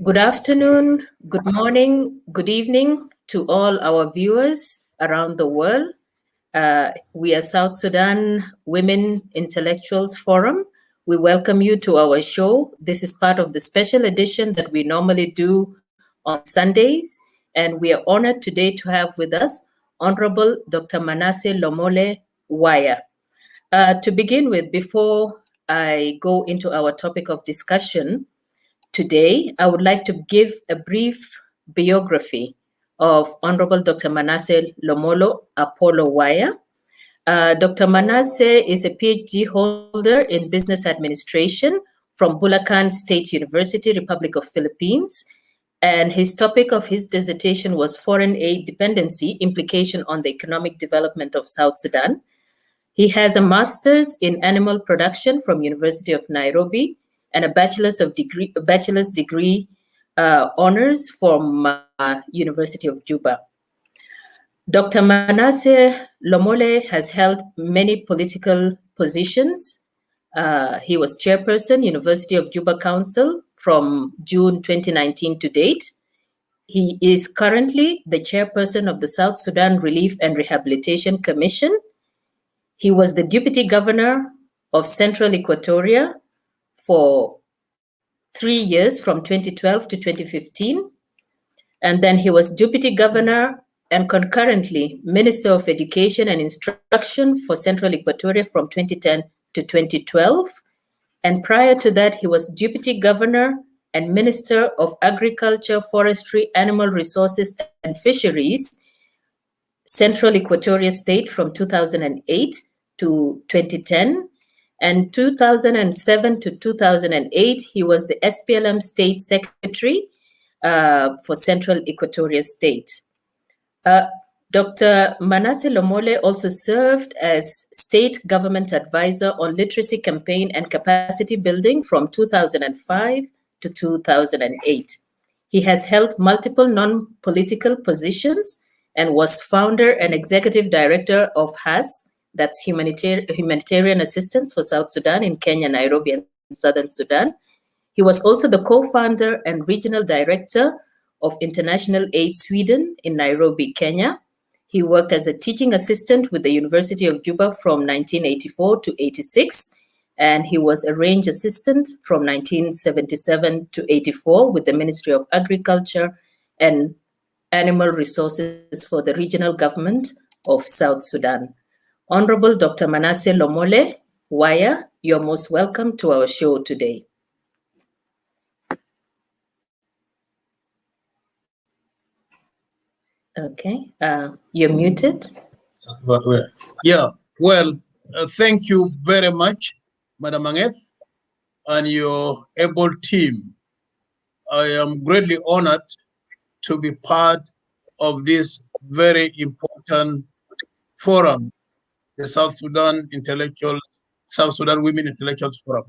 Good afternoon, good morning, good evening to all our viewers around the world. We are South Sudan Women Intellectuals Forum. We welcome you to our show. This is part of the special edition that we normally do on Sundays. And we are honored today to have with us Honorable Dr. Manasseh Lomole Waya. To begin with, before I go into our topic of discussion today, I would like to give a brief biography of Honorable Dr. Manasseh Lomolo Apollo Waya. Dr. Manasseh is a PhD holder in business administration from Bulacan State University, Republic of Philippines. And his topic of his dissertation was Foreign Aid Dependency, Implication on the Economic Development of South Sudan. He has a master's in animal production from University of Nairobi and a bachelor's degree honors from University of Juba. Dr. Manasseh Lomole has held many political positions. He was chairperson, University of Juba Council from June 2019 to date. He is currently the chairperson of the South Sudan Relief and Rehabilitation Commission. He was the deputy governor of Central Equatoria for 3 years from 2012 to 2015. And then he was deputy governor and concurrently Minister of Education and Instruction for Central Equatoria from 2010 to 2012. And prior to that, he was deputy governor and Minister of Agriculture, Forestry, Animal Resources, and Fisheries, Central Equatoria State from 2008 to 2010. And 2007 to 2008, he was the SPLM State Secretary for Central Equatoria State. Dr. Manasseh Lomole also served as State Government Advisor on Literacy Campaign and Capacity Building from 2005 to 2008. He has held multiple non-political positions and was founder and executive director of HAS, that's Humanitarian Assistance for South Sudan in Kenya, Nairobi, and Southern Sudan. He was also the co-founder and regional director of International Aid Sweden in Nairobi, Kenya. He worked as a teaching assistant with the University of Juba from 1984 to 86, and he was a range assistant from 1977 to 84 with the Ministry of Agriculture and Animal Resources for the regional government of South Sudan. Honorable Dr. Manasseh Lomole Waya, you're most welcome to our show today. Okay, you're muted. Yeah, well, thank you very much, Madam Angeth, and your able team. I am greatly honored to be part of this very important forum, the South Sudan Women Intellectuals Forum.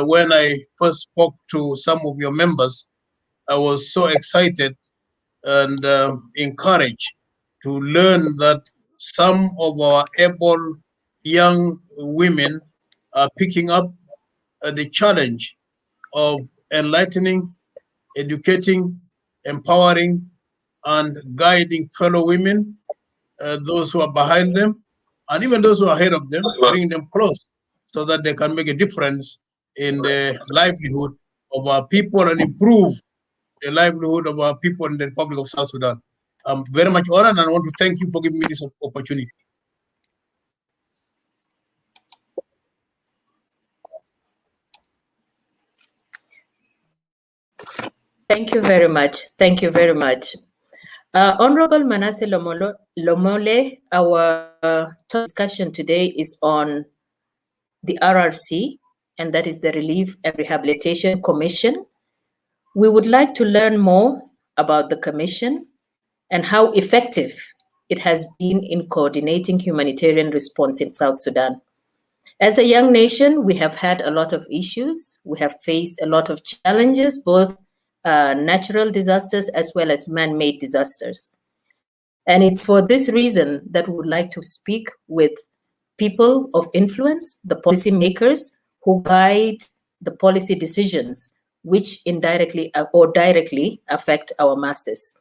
When I first spoke to some of your members, I was so excited and encouraged to learn that some of our able young women are picking up the challenge of enlightening, educating, empowering, and guiding fellow women, those who are behind them, and even those who are ahead of them, bringing them close so that they can make a difference in the livelihood of our people and improve the livelihood of our people in the Republic of South Sudan. I'm very much honored, and I want to thank you for giving me this opportunity. Thank you very much. Thank you very much. Honorable Manasseh Lomole, our discussion today is on the RRC, and that is the Relief and Rehabilitation Commission. We would like to learn more about the commission and how effective it has been in coordinating humanitarian response in South Sudan. As a young nation, we have had a lot of issues. We have faced a lot of challenges, both natural disasters as well as man-made disasters. And it's for this reason that we would like to speak with people of influence, the policymakers who guide the policy decisions, which indirectly or directly affect our masses.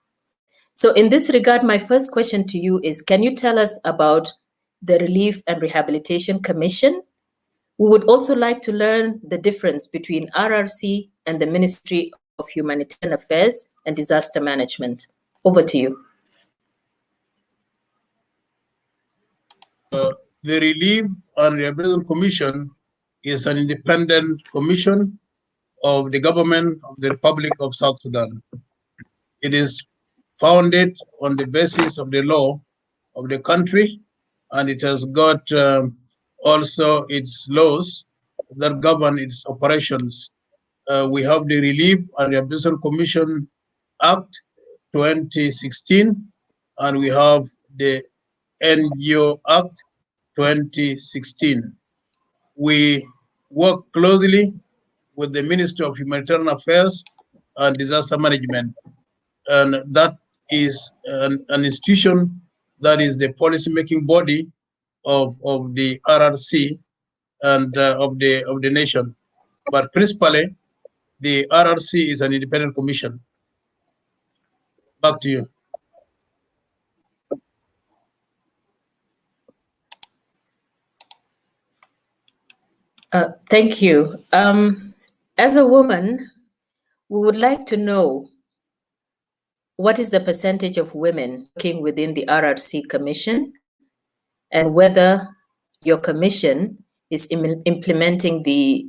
So in this regard, my first question to you is, can you tell us about the Relief and Rehabilitation Commission? We would also like to learn the difference between RRC and the Ministry of Humanitarian Affairs and Disaster Management. Over to you. The Relief and Rehabilitation Commission is an independent commission of the government of the Republic of South Sudan. It is founded on the basis of the law of the country, and it has got also its laws that govern its operations. We have the Relief and Rehabilitation Commission Act 2016, and we have the NGO Act 2016. We work closely with the Ministry of Humanitarian Affairs and Disaster Management, and that is an institution that is the policy-making body of the RRC and of the nation. But principally, the RRC is an independent commission. Back to you. Thank you. As a woman, we would like to know what is the percentage of women working within the RRC Commission, and whether your commission is implementing the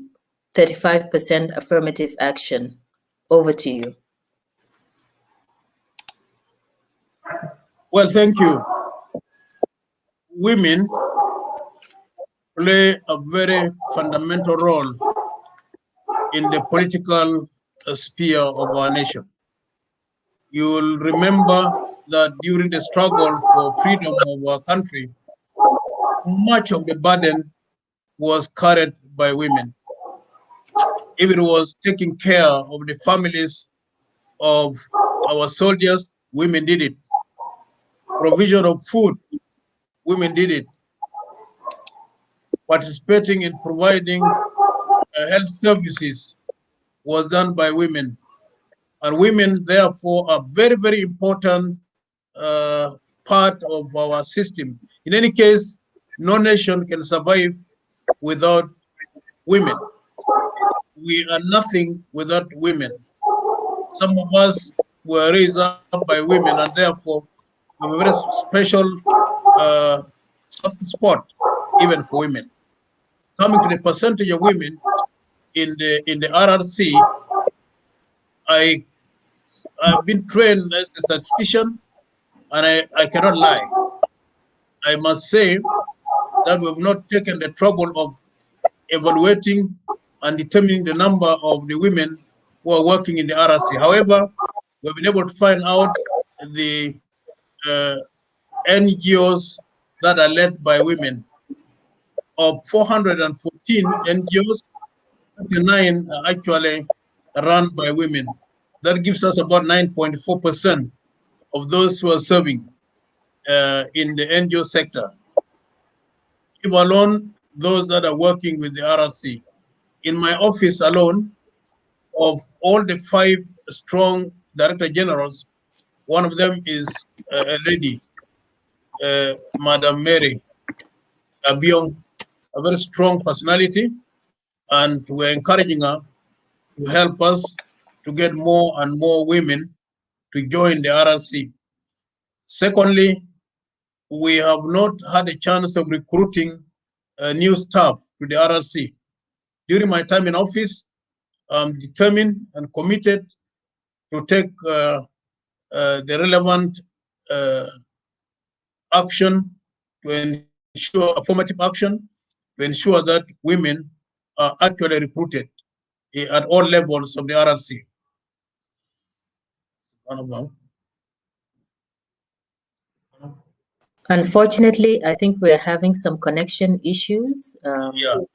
35% affirmative action. Over to you. Well, thank you. Women play a very fundamental role in the political sphere of our nation. You will remember that during the struggle for freedom of our country, much of the burden was carried by women. If it was taking care of the families of our soldiers, women did it. Provision of food, women did it. Participating in providing health services was done by women. And women, therefore, are very, very important part of our system. In any case, no nation can survive without women. We are nothing without women. Some of us were raised up by women, and therefore we have a very special spot even for women. Coming to the percentage of women in the RRC, I've been trained as a statistician, and I cannot lie. I must say that we have not taken the trouble of evaluating and determining the number of the women who are working in the RRC. However, we've been able to find out the NGOs that are led by women. Of 414 NGOs, 39 are actually run by women. That gives us about 9.4% of those who are serving in the NGO sector. If alone those that are working with the RRC. In my office alone, of all the 5 strong director generals, one of them is a lady, Madam Mary Abiong, a very strong personality, and we're encouraging her to help us to get more and more women to join the RRC. Secondly, we have not had a chance of recruiting new staff to the RRC. During my time in office, I'm determined and committed to take the relevant action to ensure affirmative action to ensure that women are actually recruited at all levels of the RRC. Unfortunately, I think we're having some connection issues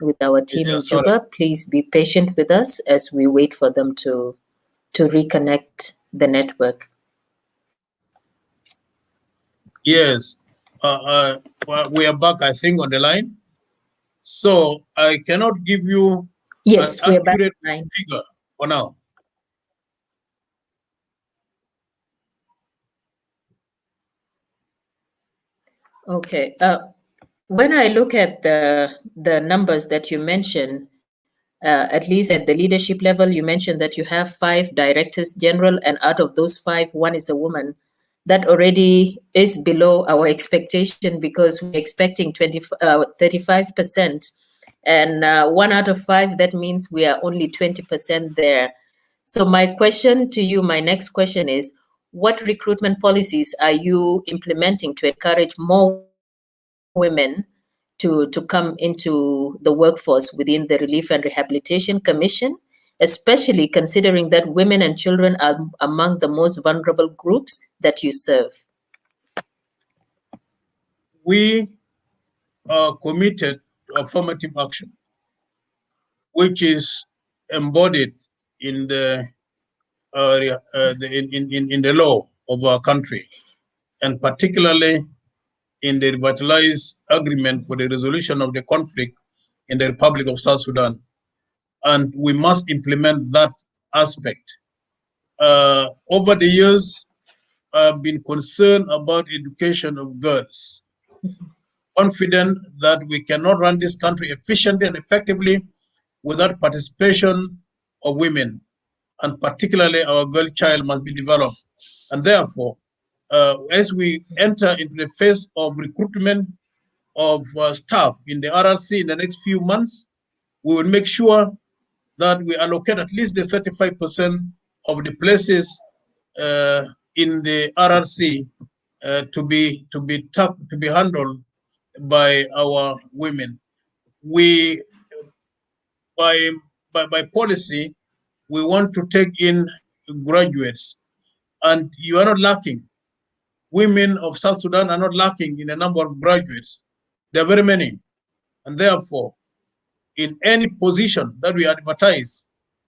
with our team in Juba. Please be patient with us as we wait for them to reconnect the network. Yes, we are back, I think, on the line. So I cannot give you an Yes, we're back accurate online. figure for now. Okay. When I look at the numbers that you mentioned, at least at the leadership level, you mentioned that you have 5 directors general, and out of those 5, one is a woman. That already is below our expectation because we're expecting 35%. And 1 out of 5, that means we are only 20% there. So my question to you, my next question is, what recruitment policies are you implementing to encourage more women to come into the workforce within the Relief and Rehabilitation Commission, especially considering that women and children are among the most vulnerable groups that you serve? We are committed to affirmative action, which is embodied in in the law of our country, and particularly in the revitalized agreement for the resolution of the conflict in the Republic of South Sudan. And we must implement that aspect. Over the years, I've been concerned about education of girls, confident that we cannot run this country efficiently and effectively without participation of women, and particularly our girl child must be developed. And therefore, as we enter into the phase of recruitment of staff in the RRC in the next few months, we will make sure that we allocate at least the 35% of the places in the RRC to be handled by our women. We by by policy we want to take in graduates, and you are not lacking. Women of South Sudan are not lacking in the number of graduates. There are very many, and therefore, in any position that we advertise,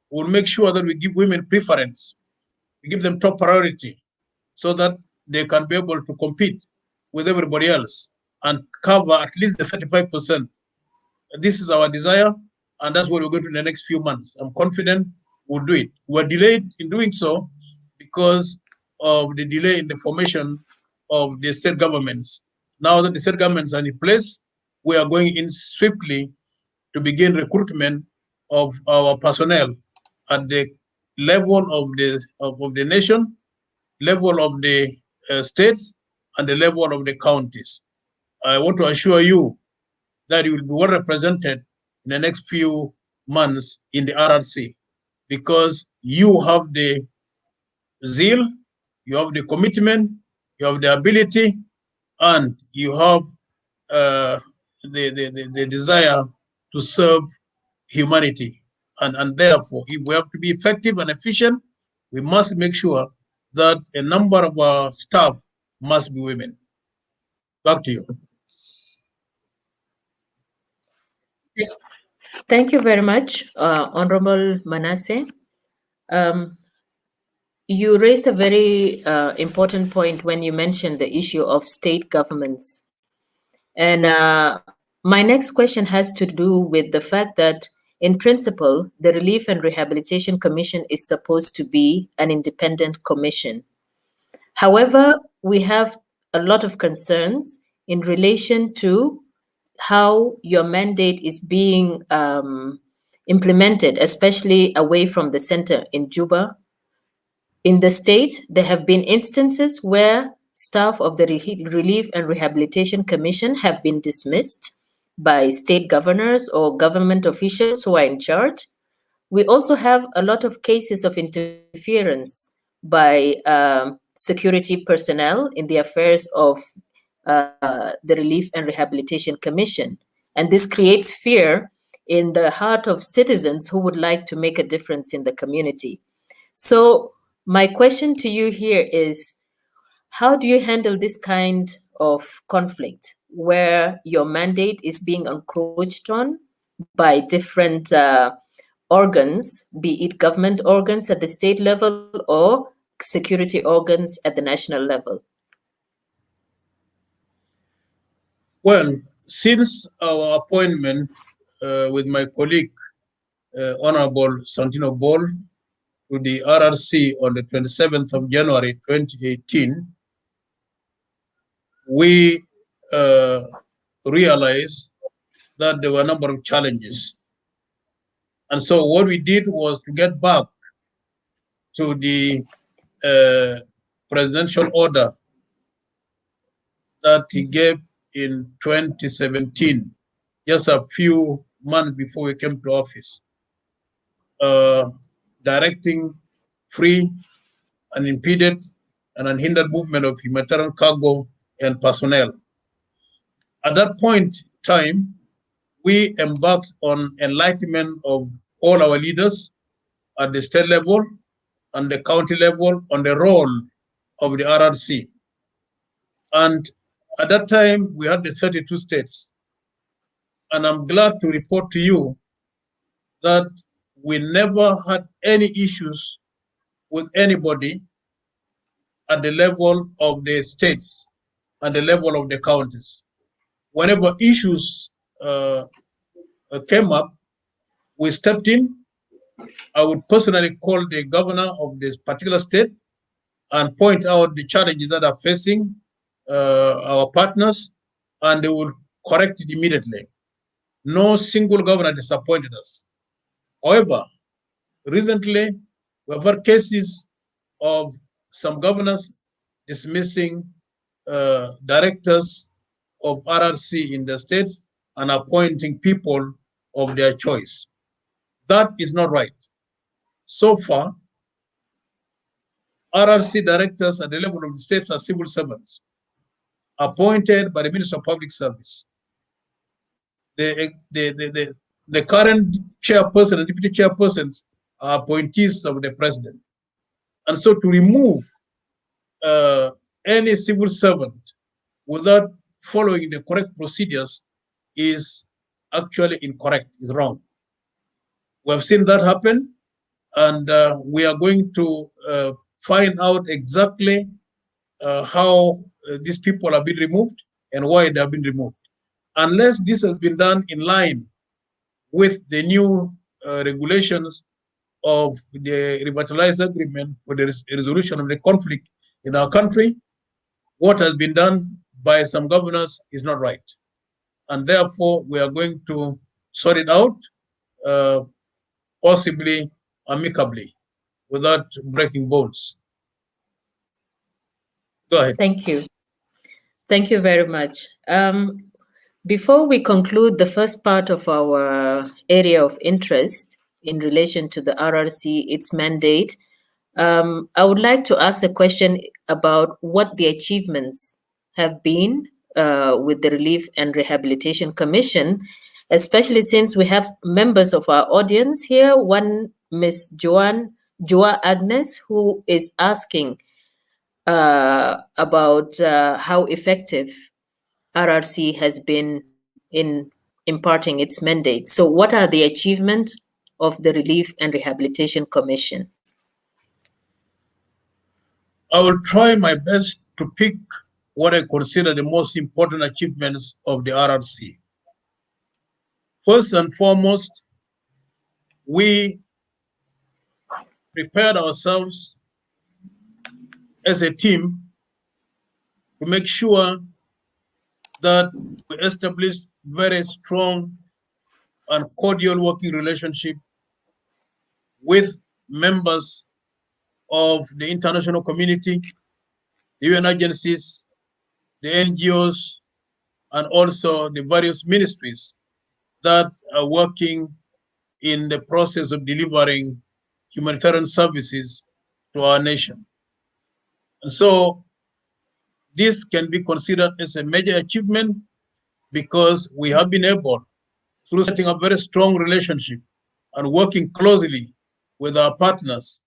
we'll make sure that we give women preference. We give them top priority so that they can be able to compete with everybody else and cover at least the 35%. This is our desire, and that's what we're going to do in the next few months. I'm confident we'll do it. We're delayed in doing so because of the delay in the formation of the state governments. Now that the state governments are in place, we are going in swiftly to begin recruitment of our personnel at the level of the nation, level of the states, and the level of the counties. I want to assure you that you will be well represented in the next few months in the RRC because you have the zeal, you have the commitment, you have the ability, and you have the desire to serve humanity. And therefore, if we have to be effective and efficient, we must make sure that a number of our staff must be women. Back to you. Thank you very much, Honorable Manasseh. Um, you raised a very important point when you mentioned the issue of state governments. And my next question has to do with the fact that, in principle, the Relief and Rehabilitation Commission is supposed to be an independent commission. However, we have a lot of concerns in relation to how your mandate is being implemented, especially away from the center in Juba. In the state, there have been instances where staff of the Relief and Rehabilitation Commission have been dismissed by state governors or government officials who are in charge. We also have a lot of cases of interference by security personnel in the affairs of the Relief and Rehabilitation Commission. And this creates fear in the heart of citizens who would like to make a difference in the community. So, my question to you here is, how do you handle this kind of conflict where your mandate is being encroached on by different organs, be it government organs at the state level or security organs at the national level? Well, Since our appointment with my colleague, Honorable Santino Ball, to the RRC on the 27th of January 2018, we realized that there were a number of challenges. And so what we did was to get back to the presidential order that he gave in 2017, just a few months before we came to office, directing free, unimpeded, and unhindered movement of humanitarian cargo and personnel. At that point in time, we embarked on enlightenment of all our leaders at the state level and the county level on the role of the RRC. And at that time, we had the 32 states. And I'm glad to report to you that we never had any issues with anybody at the level of the states and the level of the counties. Whenever issues came up, we stepped in. I would personally call the governor of this particular state and point out the challenges that are facing our partners, and they will correct it immediately. No single governor disappointed us. However, recently, we've had cases of some governors dismissing directors of RRC in the states and appointing people of their choice. That is not right. So far, RRC directors at the level of the states are civil servants appointed by the Minister of Public Service. The current chairperson and deputy chairpersons are appointees of the president. And so to remove any civil servant without following the correct procedures is actually incorrect, is wrong. We have seen that happen, and we are going to find out exactly how these people have been removed and why they have been removed. Unless this has been done in line with the new regulations of the revitalized agreement for the resolution of the conflict in our country, what has been done by some governors is not right. And therefore, we are going to sort it out, possibly amicably, without breaking bones. Go ahead. Thank you. Thank you very much. Before we conclude the first part of our area of interest in relation to the RRC, its mandate, I would like to ask a question about what the achievements have been with the Relief and Rehabilitation Commission, especially since we have members of our audience here. One, Ms. Joa Agnes, who is asking about how effective RRC has been in imparting its mandate. So what are the achievements of the Relief and Rehabilitation Commission? I will try my best to pick what I consider the most important achievements of the RRC. First and foremost, we prepared ourselves as a team to make sure that we establish very strong and cordial working relationship with members of the international community, the UN agencies, the NGOs, and also the various ministries that are working in the process of delivering humanitarian services to our nation. And so this can be considered as a major achievement because we have been able, through setting up very strong relationship and working closely with our partners,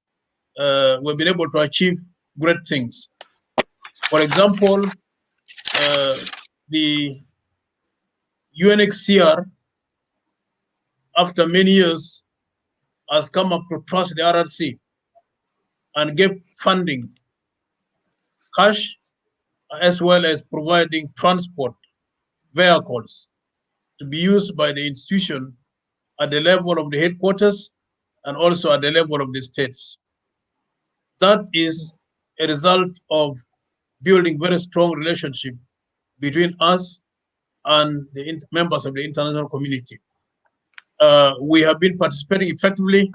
we've been able to achieve great things. For example, the UNHCR, after many years, has come up to trust the RRC and gave funding, cash, as well as providing transport vehicles to be used by the institution at the level of the headquarters and also at the level of the states. That is a result of building very strong relationship between us and the members of the international community. We have been participating effectively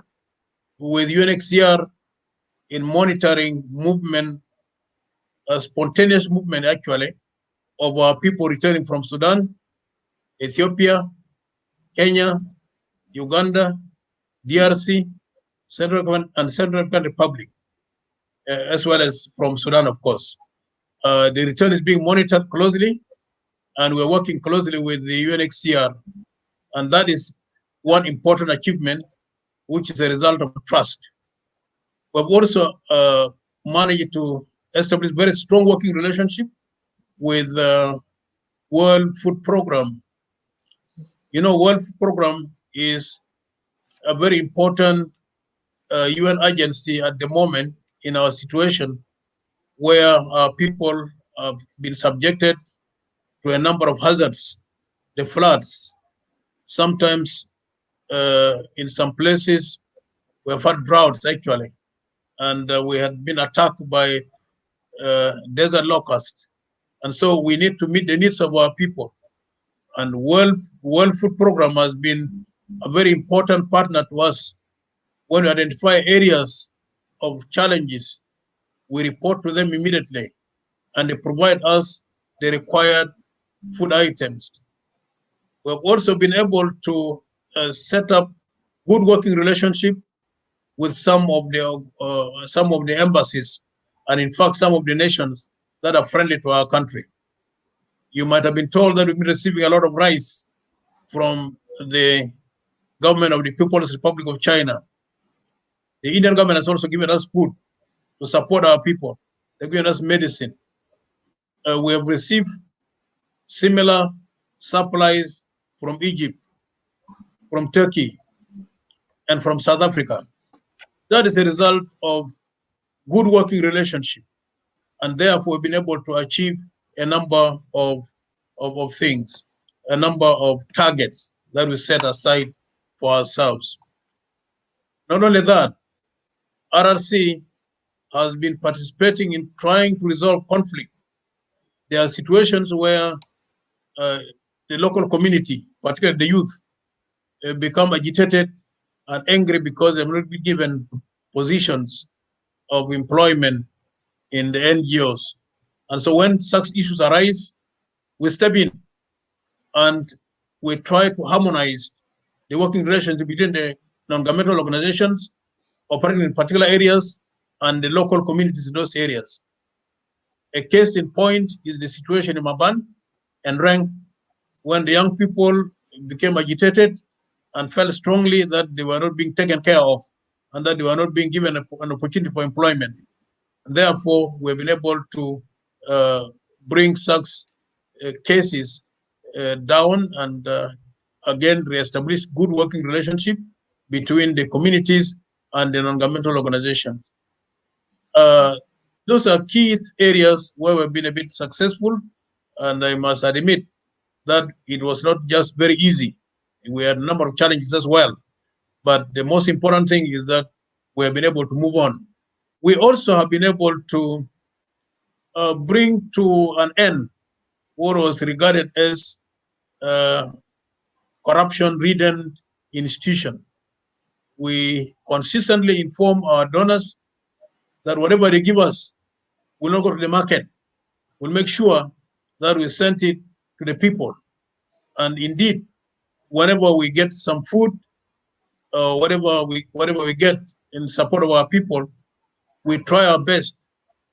with UNHCR in monitoring movement, a spontaneous movement actually, of our people returning from Sudan, Ethiopia, Kenya, Uganda, DRC, Central African Republic, as well as from Sudan, of course. The return is being monitored closely, and we're working closely with the UNHCR, and that is one important achievement, which is a result of trust. We've also managed to establish very strong working relationship with World Food Program. You know, World Food Program is a very important UN agency at the moment in our situation, where people have been subjected to a number of hazards, the floods. Sometimes in some places we have had droughts actually, and we had been attacked by desert locusts. And so we need to meet the needs of our people. And World Food Program has been a very important partner to us. When we identify areas of challenges, we report to them immediately, and they provide us the required food items. We've also been able to set up good working relationship with some of the embassies, and in fact some of the nations that are friendly to our country. You might have been told that we've been receiving a lot of rice from the government of the People's Republic of China. The Indian government has also given us food to support our people. They've given us medicine. We have received similar supplies from Egypt, from Turkey, and from South Africa. That is a result of good working relationship, and therefore we've been able to achieve a number of things, a number of targets that we set aside for ourselves. Not only that, RRC has been participating in trying to resolve conflict. There are situations where the local community, particularly the youth, become agitated and angry because they've not been given positions of employment in the NGOs. And so when such issues arise, we step in and we try to harmonize the working relations between the non-governmental organizations operating in particular areas and the local communities in those areas. A case in point is the situation in Maban and Reng, when the young people became agitated and felt strongly that they were not being taken care of and that they were not being given an opportunity for employment. And therefore, we've been able to bring such cases down and again reestablish good working relationship between the communities and the non-governmental organizations. Those are key areas where we've been a bit successful, and I must admit that it was not just very easy. We had a number of challenges as well, but the most important thing is that we have been able to move on. We also have been able to bring to an end what was regarded as corruption-ridden institution. We consistently inform our donors that whatever they give us will not go to the market. We'll make sure that we send it to the people. And indeed, whenever we get some food, whatever we get in support of our people, we try our best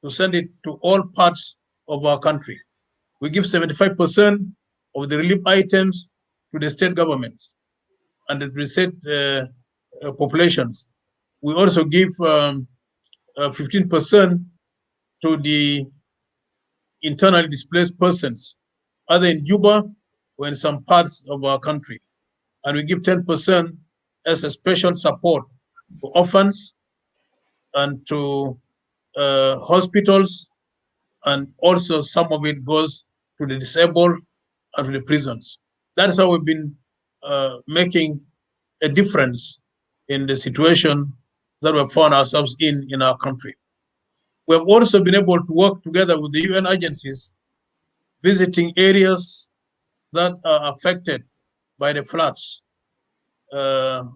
to send it to all parts of our country. We give 75% of the relief items to the state governments and the state populations. We also give 15% to the internally displaced persons, either in Juba or in some parts of our country. And we give 10% as a special support to orphans and to hospitals, and also some of it goes to the disabled and to the prisons. That is how we've been making a difference in the situation that we have found ourselves in our country. We have also been able to work together with the UN agencies, visiting areas that are affected by the floods.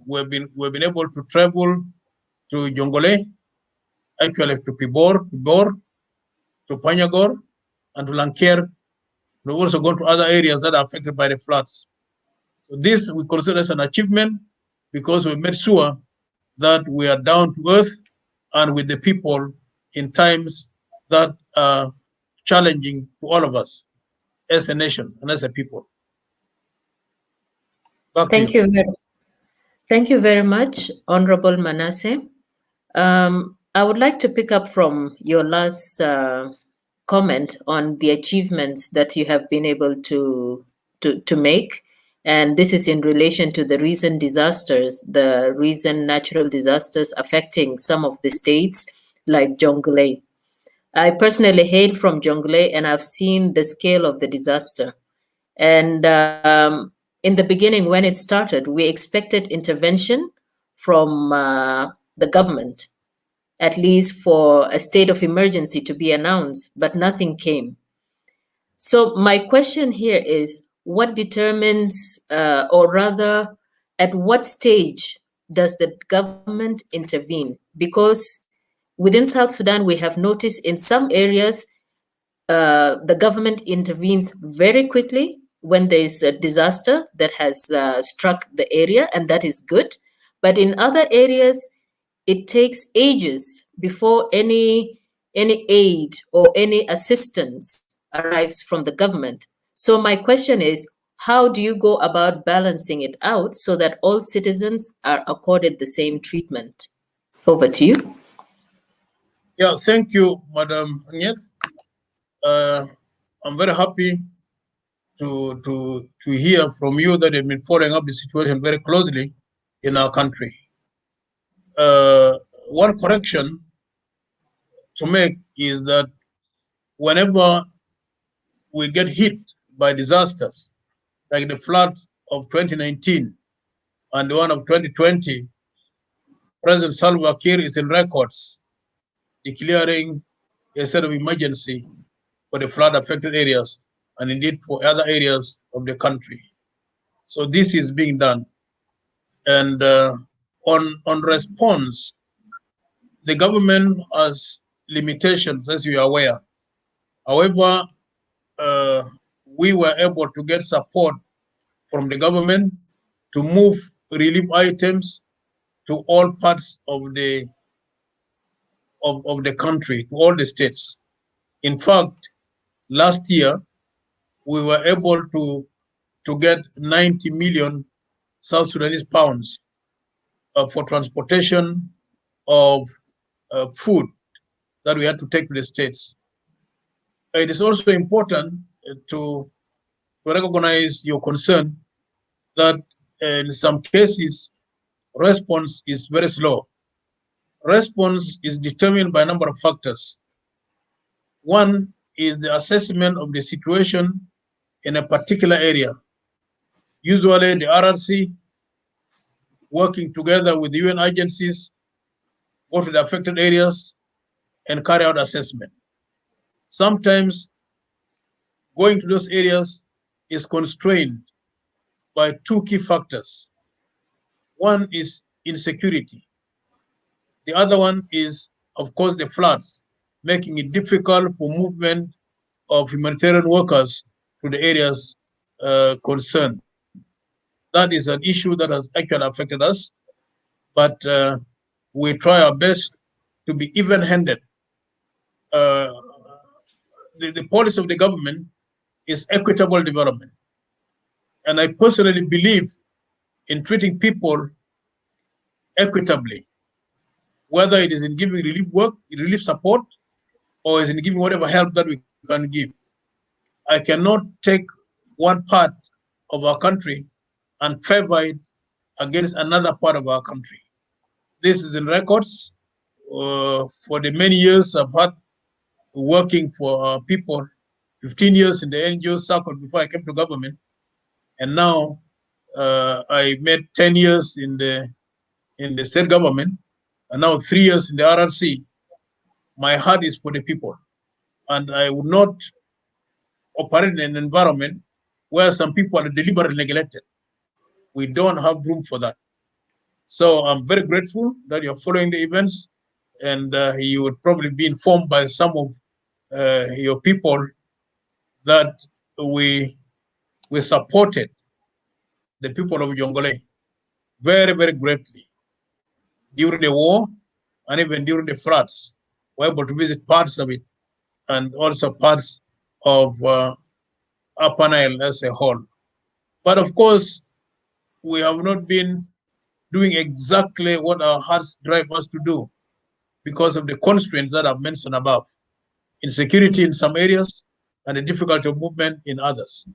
We've been able to travel to Jongole, actually to Pibor, to Panyagor, and to Lanker. We've also gone to other areas that are affected by the floods. So this we consider as an achievement because we made sure that we are down to earth and with the people in times that are challenging to all of us as a nation and as a people. Back to Thank you. you. Thank you very much, Honorable Manasseh. I would like to pick up from your last comment on the achievements that you have been able to make. And this is in relation to the recent disasters, the recent natural disasters affecting some of the states like Jonglei. I personally hail from Jonglei and I've seen the scale of the disaster. And in the beginning, when it started, we expected intervention from the government, at least for a state of emergency to be announced, but nothing came. So, my question here is what determines, or rather, at what stage does the government intervene? Because within South Sudan, we have noticed in some areas the government intervenes very quickly when there is a disaster that has struck the area, and that is good. But in other areas, it takes ages before any aid or any assistance arrives from the government. So my question is, how do you go about balancing it out so that all citizens are accorded the same treatment? Over to you. Yeah, thank you, Madam Agnes. Uh, I'm very happy to hear from you that you've been following up the situation very closely in our country. One correction to make is that whenever we get hit by disasters like the flood of 2019 and the one of 2020, President Salva Kiir is in records declaring a state of emergency for the flood affected areas and indeed for other areas of the country. So this is being done. And on response, the government has limitations, as you are aware. However, uh, we were able to get support from the government to move relief items to all parts of the country, to all the states. In fact, last year we were able to get 90 million South Sudanese pounds for transportation of food that we had to take to the states. It is also important to recognize your concern that in some cases response is very slow. Response is determined by a number of factors. One is the assessment of the situation in a particular area. Usually the RRC, working together with the UN agencies, go to the affected areas and carry out assessment. Sometimes going to those areas is constrained by two key factors. One is insecurity. The other one is, of course, the floods, making it difficult for movement of humanitarian workers to the areas concerned. That is an issue that has actually affected us, but we try our best to be even-handed. The policy of the government is equitable development. And I personally believe in treating people equitably, whether it is in giving relief work, relief support, or is in giving whatever help that we can give. I cannot take one part of our country and favor it against another part of our country. This is in records. For the many years I've had working for people, 15 years in the NGO circle before I came to government, And now I made 10 years in the state government, and now 3 years in the RRC. My heart is for the people, and I would not operate in an environment where some people are deliberately neglected. We don't have room for that. So I'm very grateful that you're following the events, and you would probably be informed by some of your people that we supported the people of Jongole very, very greatly during the war and even during the floods. We're able to visit parts of it and also parts of Upper Nile as a whole. But of course, we have not been doing exactly what our hearts drive us to do because of the constraints that I've mentioned above, insecurity in some areas and the difficulty of movement in others.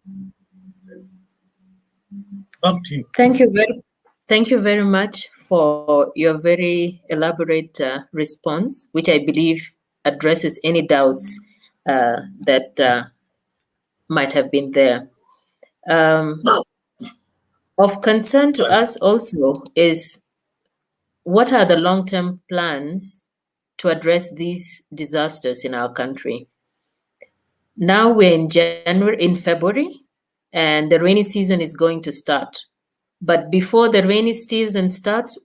Back to you. Thank you very much for your very elaborate response, which I believe addresses any doubts that might have been there. Of concern to us also is what are the long-term plans to address these disasters in our country? Now we're in February, and the rainy season is going to start. But before the rainy season starts,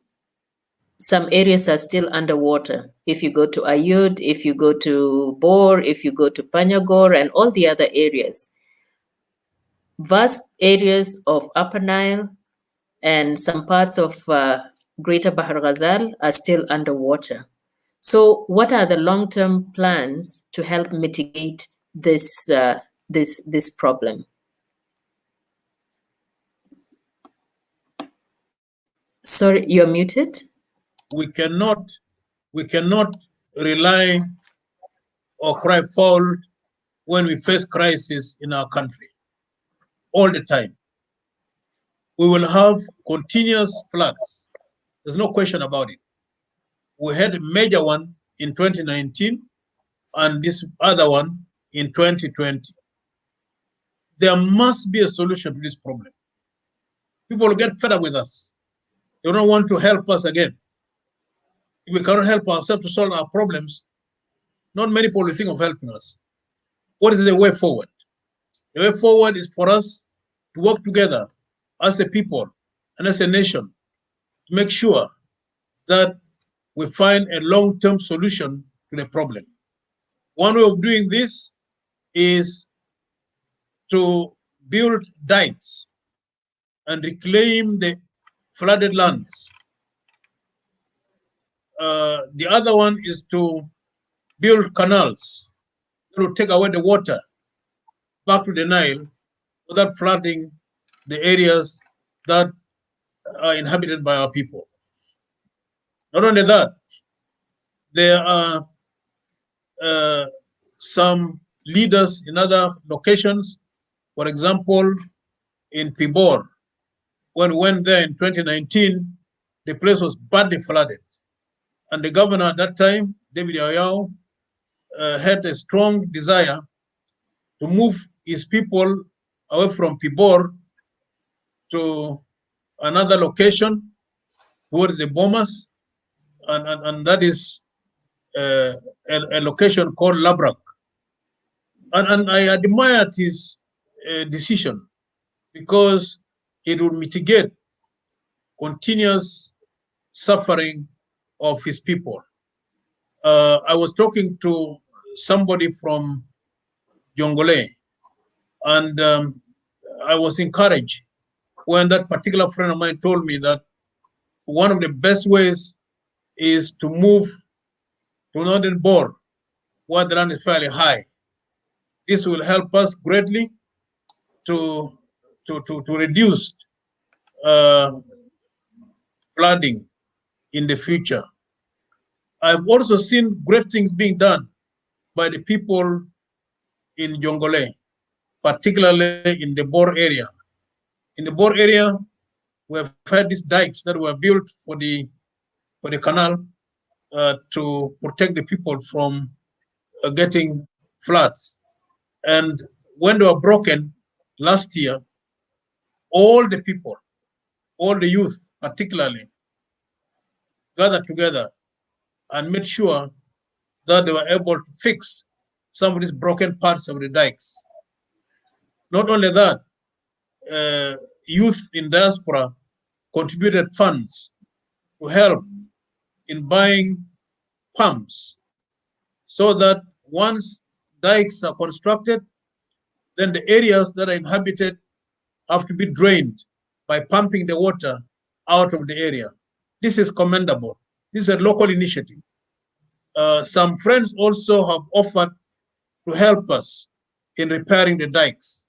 some areas are still underwater. If you go to Ayud, if you go to Bor, if you go to Panyagor, and all the other areas, vast areas of Upper Nile and some parts of Greater Bahar Ghazal are still underwater. So, what are the long-term plans to help mitigate this problem? Sorry, you're muted. We cannot rely or cry foul when we face crisis in our country all the time. We will have continuous floods. There's no question about it. We had a major one in 2019 and this other one in 2020. There must be a solution to this problem. People will get fed up with us. They don't want to help us again. If we cannot help ourselves to solve our problems, not many people will think of helping us. What is the way forward? The way forward is for us to work together as a people and as a nation to make sure that we find a long-term solution to the problem. One way of doing this is to build dikes and reclaim the flooded lands. The other one is to build canals that will take away the water back to the Nile without flooding the areas that are inhabited by our people. Not only that, there are some leaders in other locations. For example, in Pibor, when we went there in 2019, the place was badly flooded. And the governor at that time, David Oyao, had a strong desire to move his people away from Pibor to another location towards the Bomas, and that is a location called Labrak. And I admired his decision because it would mitigate continuous suffering of his people. I was talking to somebody from Jongole, and I was encouraged when that particular friend of mine told me that one of the best ways is to move to northern Bor, where the land is fairly high. This will help us greatly to reduce flooding in the future. I've also seen great things being done by the people in Jongole, particularly in the Bor area. In the Bor area, we have had these dikes that were built for the canal to protect the people from getting floods. And when they were broken last year, all the people, all the youth particularly, gathered together and made sure that they were able to fix some of these broken parts of the dikes. Not only that, youth in diaspora contributed funds to help in buying pumps so that once dikes are constructed, then the areas that are inhabited have to be drained by pumping the water out of the area. This is commendable. This is a local initiative. Some friends also have offered to help us in repairing the dikes.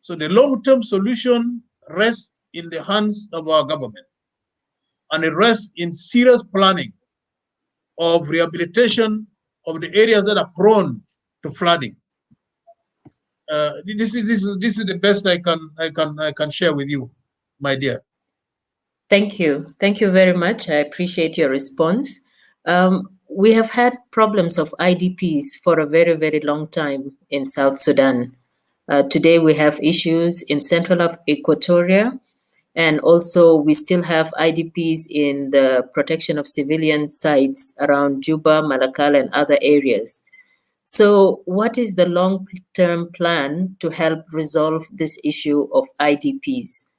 So the long-term solution rests in the hands of our government, and it rests in serious planning of rehabilitation of the areas that are prone to flooding. This is the best I can share with you, my dear. Thank you. Thank you very much. I appreciate your response. We have had problems of IDPs for a very, very long time in South Sudan. Today we have issues in central of Equatoria, and also we still have IDPs in the protection of civilian sites around Juba, Malakal, and other areas. So what is the long-term plan to help resolve this issue of IDPs?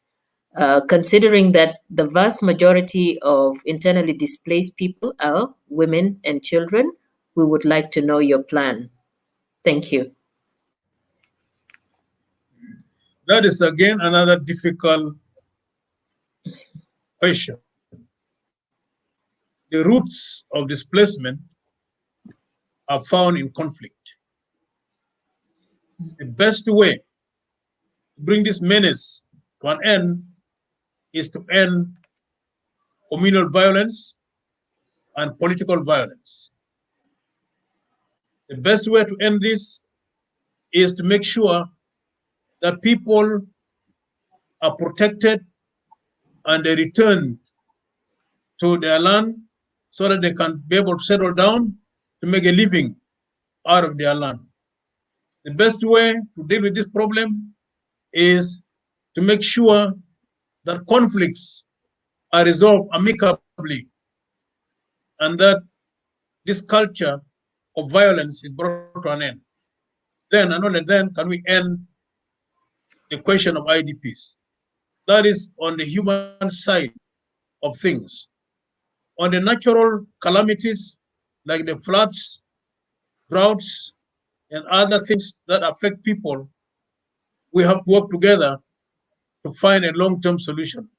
Considering that the vast majority of internally displaced people are women and children, we would like to know your plan. Thank you. That is again another difficult question. The roots of displacement are found in conflict. The best way to bring this menace to an end is to end communal violence and political violence. The best way to end this is to make sure that people are protected and they return to their land so that they can be able to settle down to make a living out of their land. The best way to deal with this problem is to make sure that conflicts are resolved amicably and that this culture of violence is brought to an end. Then and only then can we end the question of IDPs. That is on the human side of things. On the natural calamities like the floods, droughts, and other things that affect people, we have to work together to find a long-term solution,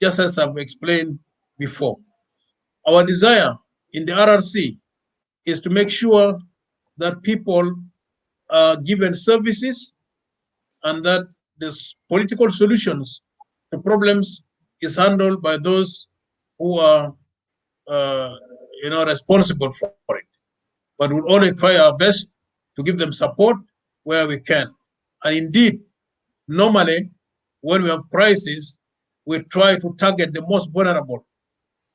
just as I've explained before. Our desire in the RRC is to make sure that people are given services and that the political solutions to problems is handled by those who are responsible for it. But we'll only try our best to give them support where we can. And indeed, normally, when we have crises, we try to target the most vulnerable,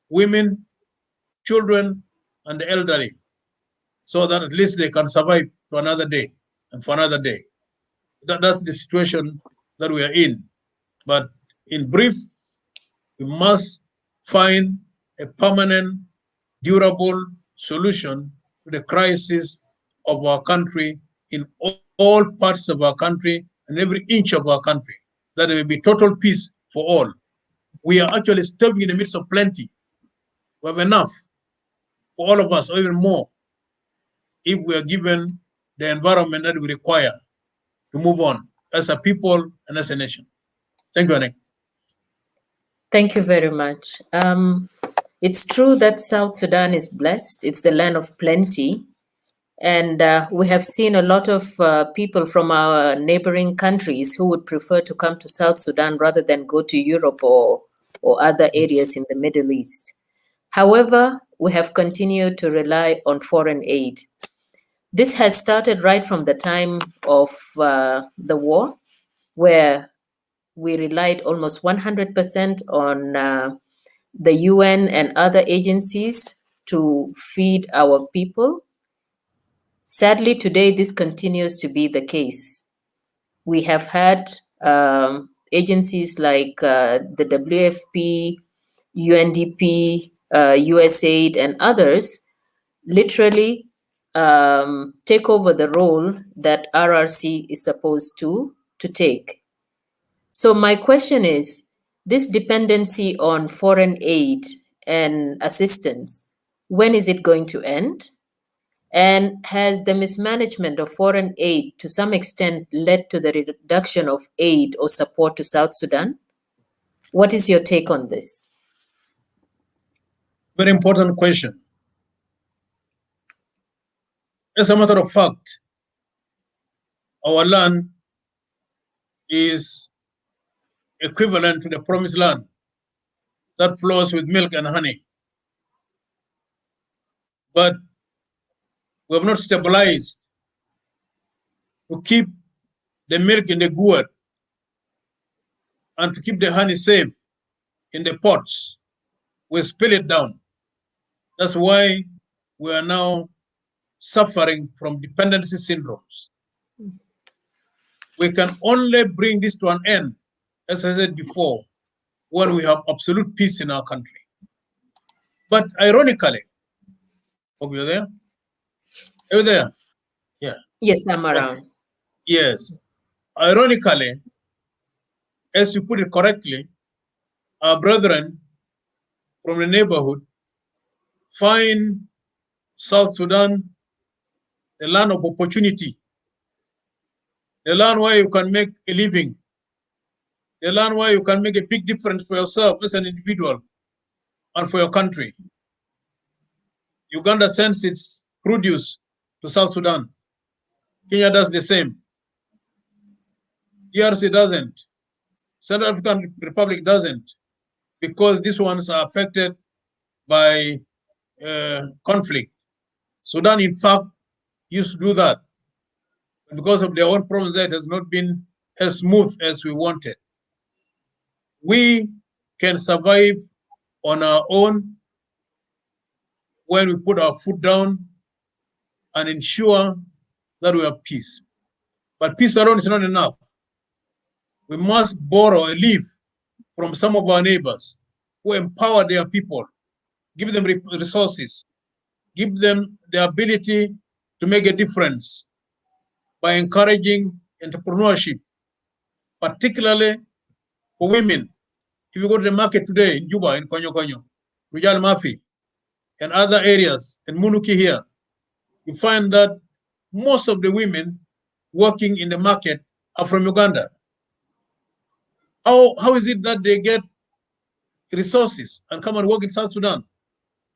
women, children, and the elderly, so that at least they can survive to another day and for another day. That's the situation that we are in. But in brief, we must find a permanent, durable solution to the crisis of our country in all parts of our country and every inch of our country, that there will be total peace for all. We are actually stepping in the midst of plenty. We have enough for all of us, or even more, if we are given the environment that we require to move on as a people and as a nation. Thank you, Anik. Thank you very much. It's true that South Sudan is blessed. It's the land of plenty. And we have seen a lot of people from our neighboring countries who would prefer to come to South Sudan rather than go to Europe or other areas in the Middle East. However, we have continued to rely on foreign aid. This has started right from the time of the war, where we relied almost 100% on the UN and other agencies to feed our people. Sadly, today this continues to be the case. We have had agencies like the WFP, UNDP, USAID, and others literally take over the role that RRC is supposed to take. So my question is, this dependency on foreign aid and assistance, when is it going to end? And has the mismanagement of foreign aid to some extent led to the reduction of aid or support to South Sudan? What is your take on this? Very important question. As a matter of fact, our land is equivalent to the promised land that flows with milk and honey. But we have not stabilized to keep the milk in the gourd and to keep the honey safe in the pots. We spill it down. That's why we are now suffering from dependency syndromes. We can only bring this to an end, as I said before, when we have absolute peace in our country. But ironically, hope you're there? Are you there? Yeah. Yes, I'm around. Okay. Yes. Ironically, as you put it correctly, our brethren from the neighborhood find South Sudan the land of opportunity, the land where you can make a living, the land where you can make a big difference for yourself as an individual and for your country. Uganda sends its produce to South Sudan. Kenya does the same. DRC doesn't. Central African Republic doesn't, because these ones are affected by conflict. Sudan, in fact, used to do that. But because of their own problems, that has not been as smooth as we wanted. We can survive on our own when we put our foot down and ensure that we have peace. But peace alone is not enough. We must borrow a leaf from some of our neighbors who empower their people, give them resources, give them the ability to make a difference by encouraging entrepreneurship, particularly for women. If you go to the market today in Juba, in Konyo Konyo, Rujal Mafi, and other areas, in Munuki here, you find that most of the women working in the market are from Uganda. How is it that they get resources and come and work in South Sudan?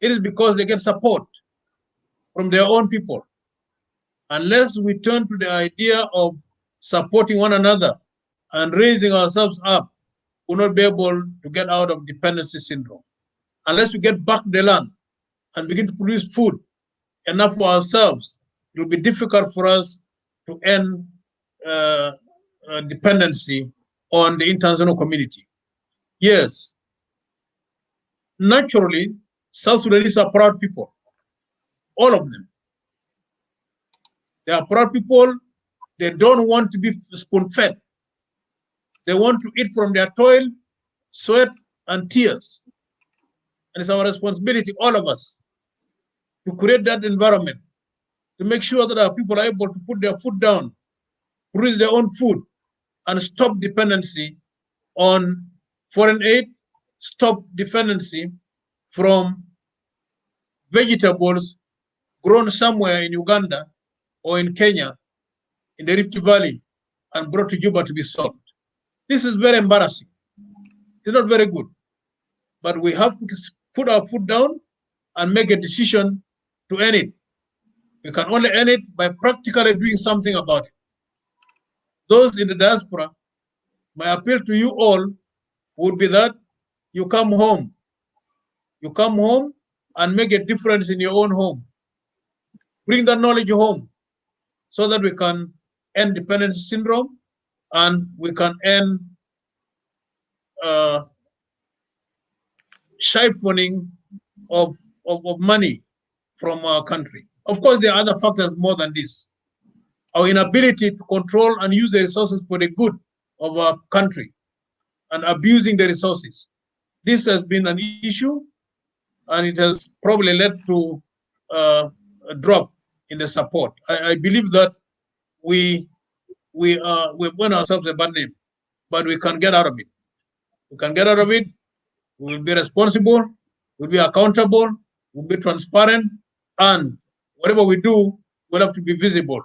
It is because they get support from their own people. Unless we turn to the idea of supporting one another and raising ourselves up, we'll not be able to get out of dependency syndrome. Unless we get back the land and begin to produce food enough for ourselves, it will be difficult for us to end dependency on the international community. Yes, naturally, South Sudanese are proud people, all of them. They are proud people. They don't want to be spoon-fed. They want to eat from their toil, sweat, and tears. And it's our responsibility, all of us, to create that environment, to make sure that our people are able to put their foot down, produce their own food, and stop dependency on foreign aid, stop dependency from vegetables grown somewhere in Uganda or in Kenya, in the Rift Valley, and brought to Juba to be sold. This is very embarrassing. It's not very good. But we have to put our foot down and make a decision to end it. We can only end it by practically doing something about it. Those in the diaspora, my appeal to you all would be that you come home. You come home and make a difference in your own home. Bring that knowledge home so that we can end dependency syndrome and we can end siphoning of money from our country. Of course, there are other factors more than this. Our inability to control and use the resources for the good of our country and abusing the resources. This has been an issue, and it has probably led to a drop in the support. I believe that we've won ourselves a bad name, but we can get out of it. We can get out of it. We will be responsible. We'll be accountable. We'll be transparent, and whatever we do will have to be visible,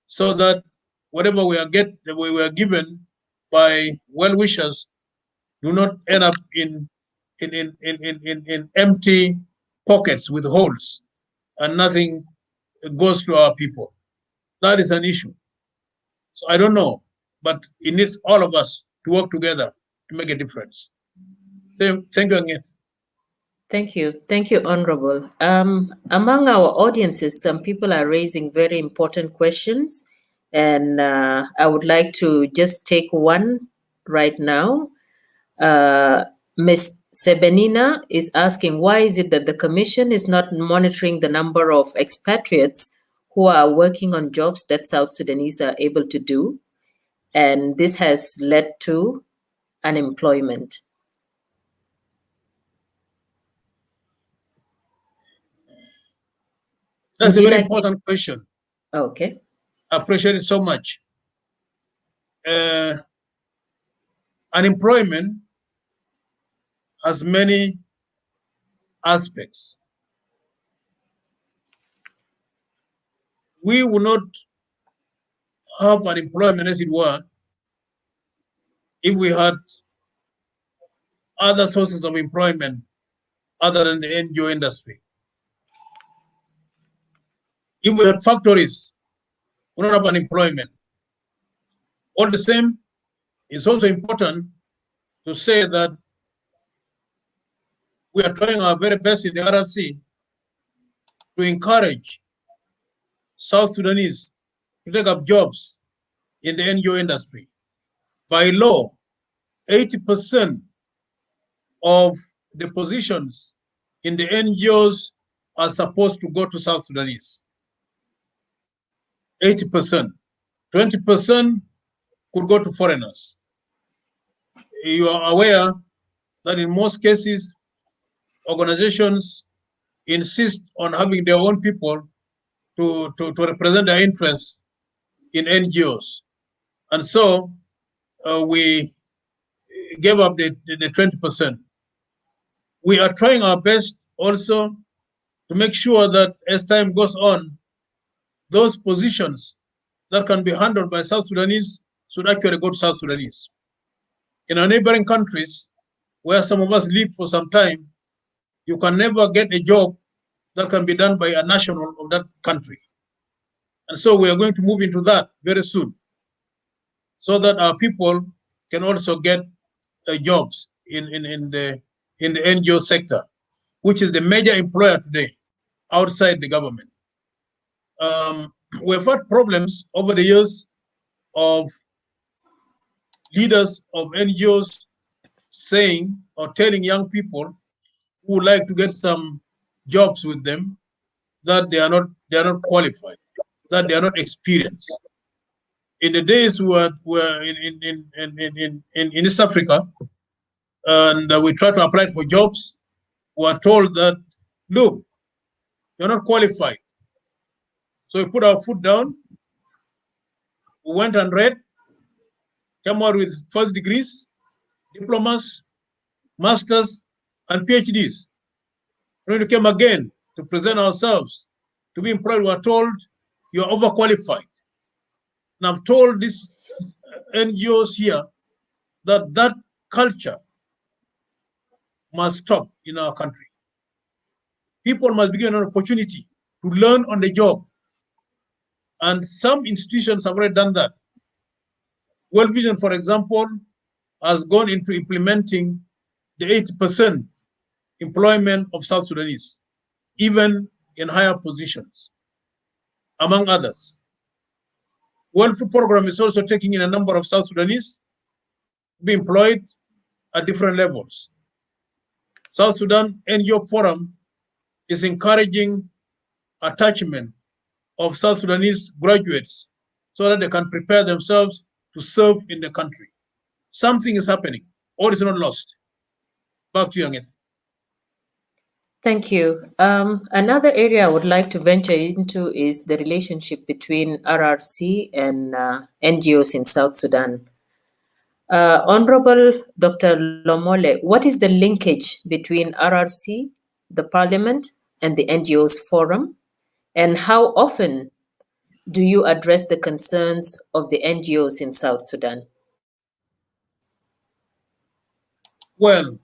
so that whatever we are given by well wishers do not end up in empty pockets with holes, and nothing goes to our people. That is an issue. So I don't know, but it needs all of us to work together to make a difference. Thank you, Agnes. Thank you. Thank you, Honorable. Among our audiences, some people are raising very important questions, and I would like to just take one right now. Ms. Sebenina is asking, why is it that the Commission is not monitoring the number of expatriates who are working on jobs that South Sudanese are able to do? And this has led to unemployment. That's Would a you very like? important question. Okay. I appreciate it so much. Unemployment has many aspects. We will not have unemployment, as it were, if we had other sources of employment other than the NGO industry. If we had factories, we don't have unemployment. All the same, it's also important to say that we are trying our very best in the RRC to encourage South Sudanese to take up jobs in the NGO industry. By law, 80% of the positions in the NGOs are supposed to go to South Sudanese. 80%. 20% could go to foreigners. You are aware that in most cases, organizations insist on having their own people to represent their interests in NGOs. And so we gave up the 20%. We are trying our best also to make sure that as time goes on, those positions that can be handled by South Sudanese should actually go to South Sudanese. In our neighboring countries, where some of us live for some time, you can never get a job that can be done by a national of that country. And so we are going to move into that very soon, so that our people can also get jobs in the NGO sector, which is the major employer today outside the government. We've had problems over the years of leaders of NGOs saying or telling young people who would like to get some jobs with them that they are not qualified, that they are not experienced. In the days we were in East Africa, and we tried to apply for jobs, we were told that, look, you're not qualified. So we put our foot down, we went and read, came out with first degrees, diplomas, masters, and PhDs. When we came again to present ourselves to be employed, we were told you're overqualified. And I've told these NGOs here that that culture must stop in our country. People must be given an opportunity to learn on the job. And some institutions have already done that. World Vision, for example, has gone into implementing the 80% employment of South Sudanese, even in higher positions, among others. World Food Program is also taking in a number of South Sudanese to be employed at different levels. South Sudan NGO Forum is encouraging attachment of South Sudanese graduates so that they can prepare themselves to serve in the country. Something is happening. all is not lost. Back to you, Angeth. Thank you. Another area I would like to venture into is the relationship between RRC and NGOs in South Sudan. Honorable Dr. Lomole, what is the linkage between RRC, the Parliament, and the NGOs Forum? And how often do you address the concerns of the NGOs in South Sudan? Well,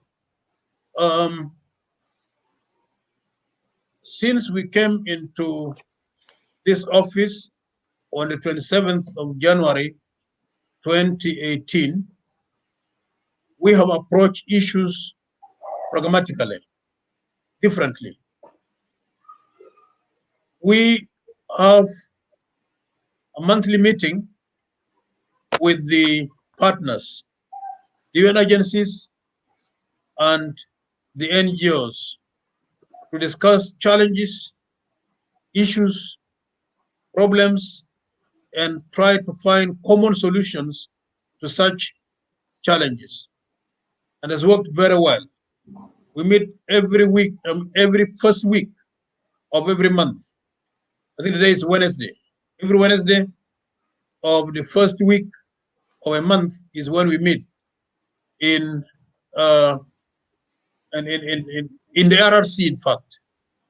since we came into this office on the 27th of January 2018, we have approached issues pragmatically, differently. We have a monthly meeting with the partners, the UN agencies, and the NGOs to discuss challenges, issues, problems, and try to find common solutions to such challenges. And has worked very well. We meet every week, every first week of every month. I think today is Wednesday. Every Wednesday of the first week of a month is when we meet in uh, in the RRC. In fact,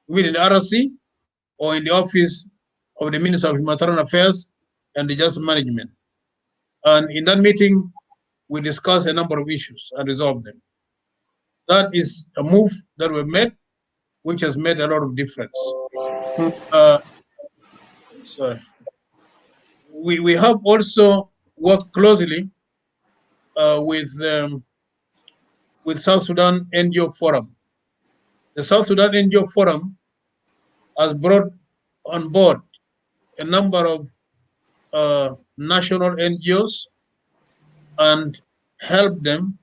we meet in the RRC or in the office of the Minister of Humanitarian Affairs and Disaster Management. And in that meeting, we discuss a number of issues and resolve them. That is a move that we made, which has made a lot of difference. Sorry. We have also worked closely with South Sudan NGO Forum. The South Sudan NGO Forum has brought on board a number of national NGOs and helped them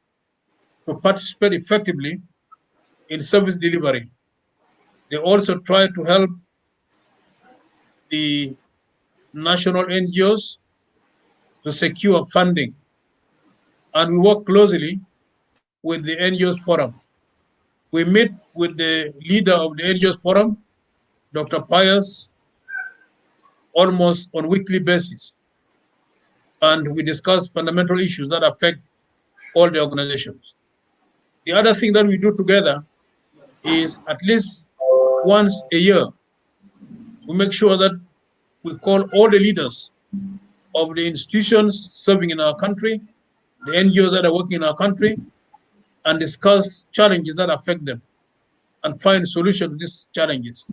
to participate effectively in service delivery. They also try to help the national NGOs to secure funding. And we work closely with the NGOs Forum. We meet with the leader of the NGOs Forum, Dr. Pius, almost on a weekly basis. And we discuss fundamental issues that affect all the organizations. The other thing that we do together is at least once a year, we make sure that we call all the leaders of the institutions serving in our country, the NGOs that are working in our country, and discuss challenges that affect them and find solutions to these challenges.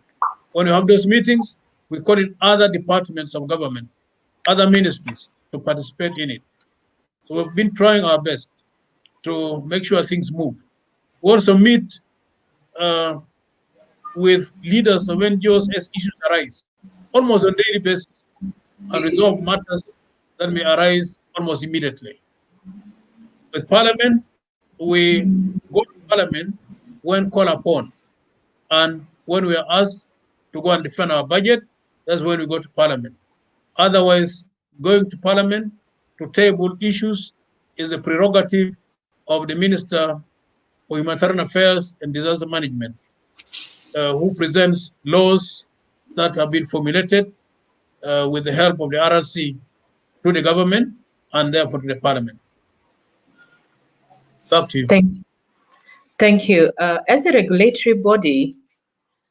When we have those meetings, we call in other departments of government, other ministries to participate in it. So we've been trying our best to make sure things move. We also meet with leaders of NGOs as issues arise, almost on a daily basis, and resolve matters that may arise almost immediately. With Parliament, we go to Parliament when called upon. And when we are asked to go and defend our budget, that's when we go to Parliament. Otherwise, going to Parliament to table issues is a prerogative of the Minister for Humanitarian Affairs and Disaster Management, who presents laws that have been formulated with the help of the RRC to the government and therefore to the Parliament. Back to you. Thank you. As a regulatory body,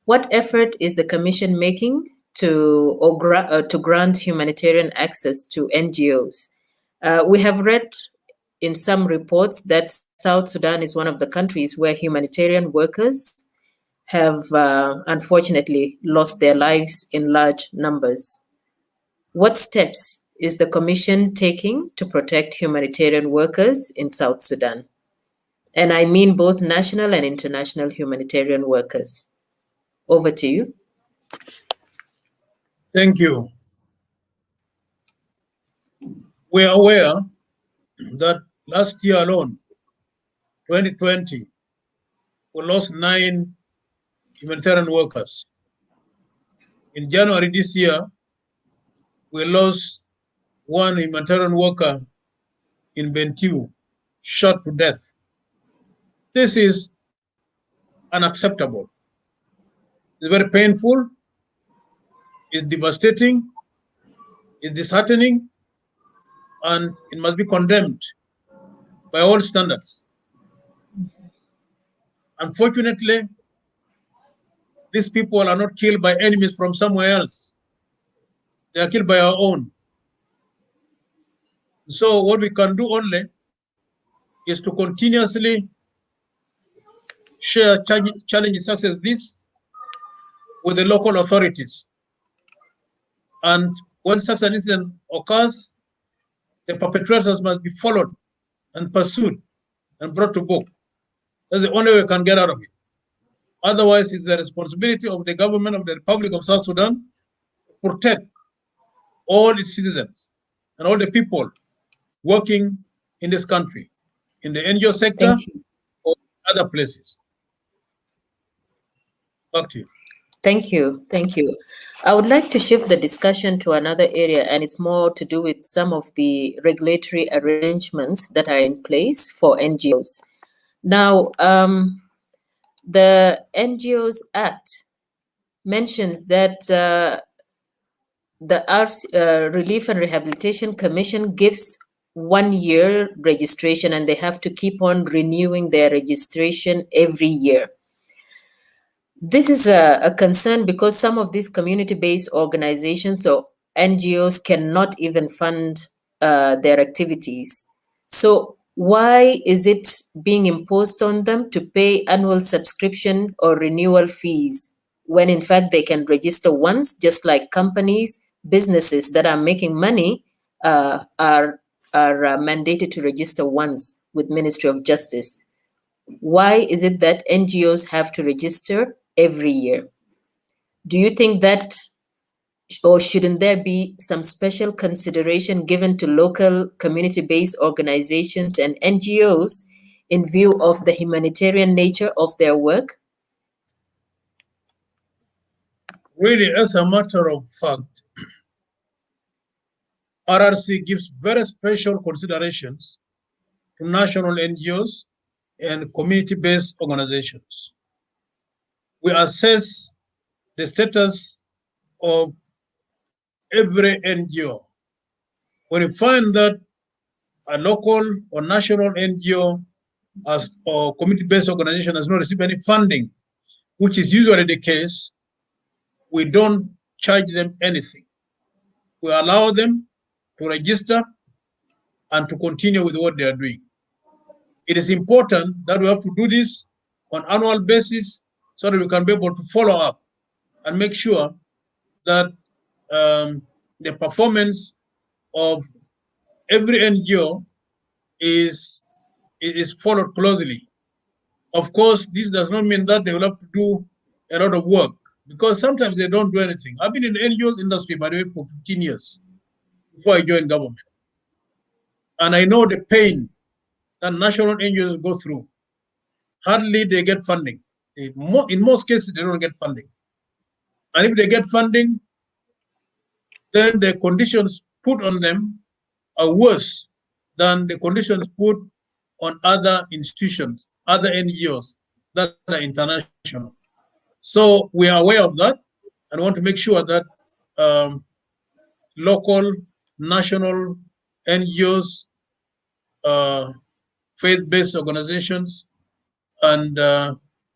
what effort is the Commission making to grant humanitarian access to NGOs? We have read in some reports that South Sudan is one of the countries where humanitarian workers have unfortunately lost their lives in large numbers. What steps is the Commission taking to protect humanitarian workers in South Sudan? And I mean both national and international humanitarian workers. Over to you. Thank you. We are aware that last year alone, 2020, we lost 9 humanitarian workers. In January this year, we lost 1 humanitarian worker in Bentiu, shot to death This is unacceptable. It's very painful, it's devastating, it's disheartening, and it must be condemned by all standards. Unfortunately, these people are not killed by enemies from somewhere else. They are killed by our own. So what we can do only is to continuously share challenges such as this with the local authorities. And when such an incident occurs, the perpetrators must be followed and pursued and brought to book. That's the only way we can get out of it. Otherwise, it's the responsibility of the government of the Republic of South Sudan to protect all its citizens and all the people working in this country, in the NGO sector Thank you. or other places. Back to you. Thank you. Thank you. I would like to shift the discussion to another area, and it's more to do with some of the regulatory arrangements that are in place for NGOs. Now, the NGOs Act mentions that the Arts Relief and Rehabilitation Commission gives 1 year registration, and they have to keep on renewing their registration every year. This is a concern because some of these community-based organizations or NGOs cannot even fund their activities. So why is it being imposed on them to pay annual subscription or renewal fees when in fact they can register once, just like companies, businesses that are making money are mandated to register once with Ministry of Justice? Why is it that NGOs have to register every year? Do you think that, or shouldn't there be some special consideration given to local community-based organizations and NGOs in view of the humanitarian nature of their work? Really, as a matter of fact, RRC gives very special considerations to national NGOs and community-based organizations. We assess the status of every NGO. When we find that a local or national NGO or community-based organization has not received any funding, which is usually the case, we don't charge them anything. We allow them to register and to continue with what they are doing. It is important that we have to do this on an annual basis so that we can be able to follow up and make sure that the performance of every NGO is followed closely. Of course, this does not mean that they will have to do a lot of work because sometimes they don't do anything. I've been in the NGOs industry, by the way, for 15 years before I joined government. And I know the pain that national NGOs go through. Hardly they get funding. In most cases, they don't get funding. And if they get funding, then the conditions put on them are worse than the conditions put on other institutions, other NGOs that are international. So we are aware of that and want to make sure that local, national NGOs, faith-based organizations, and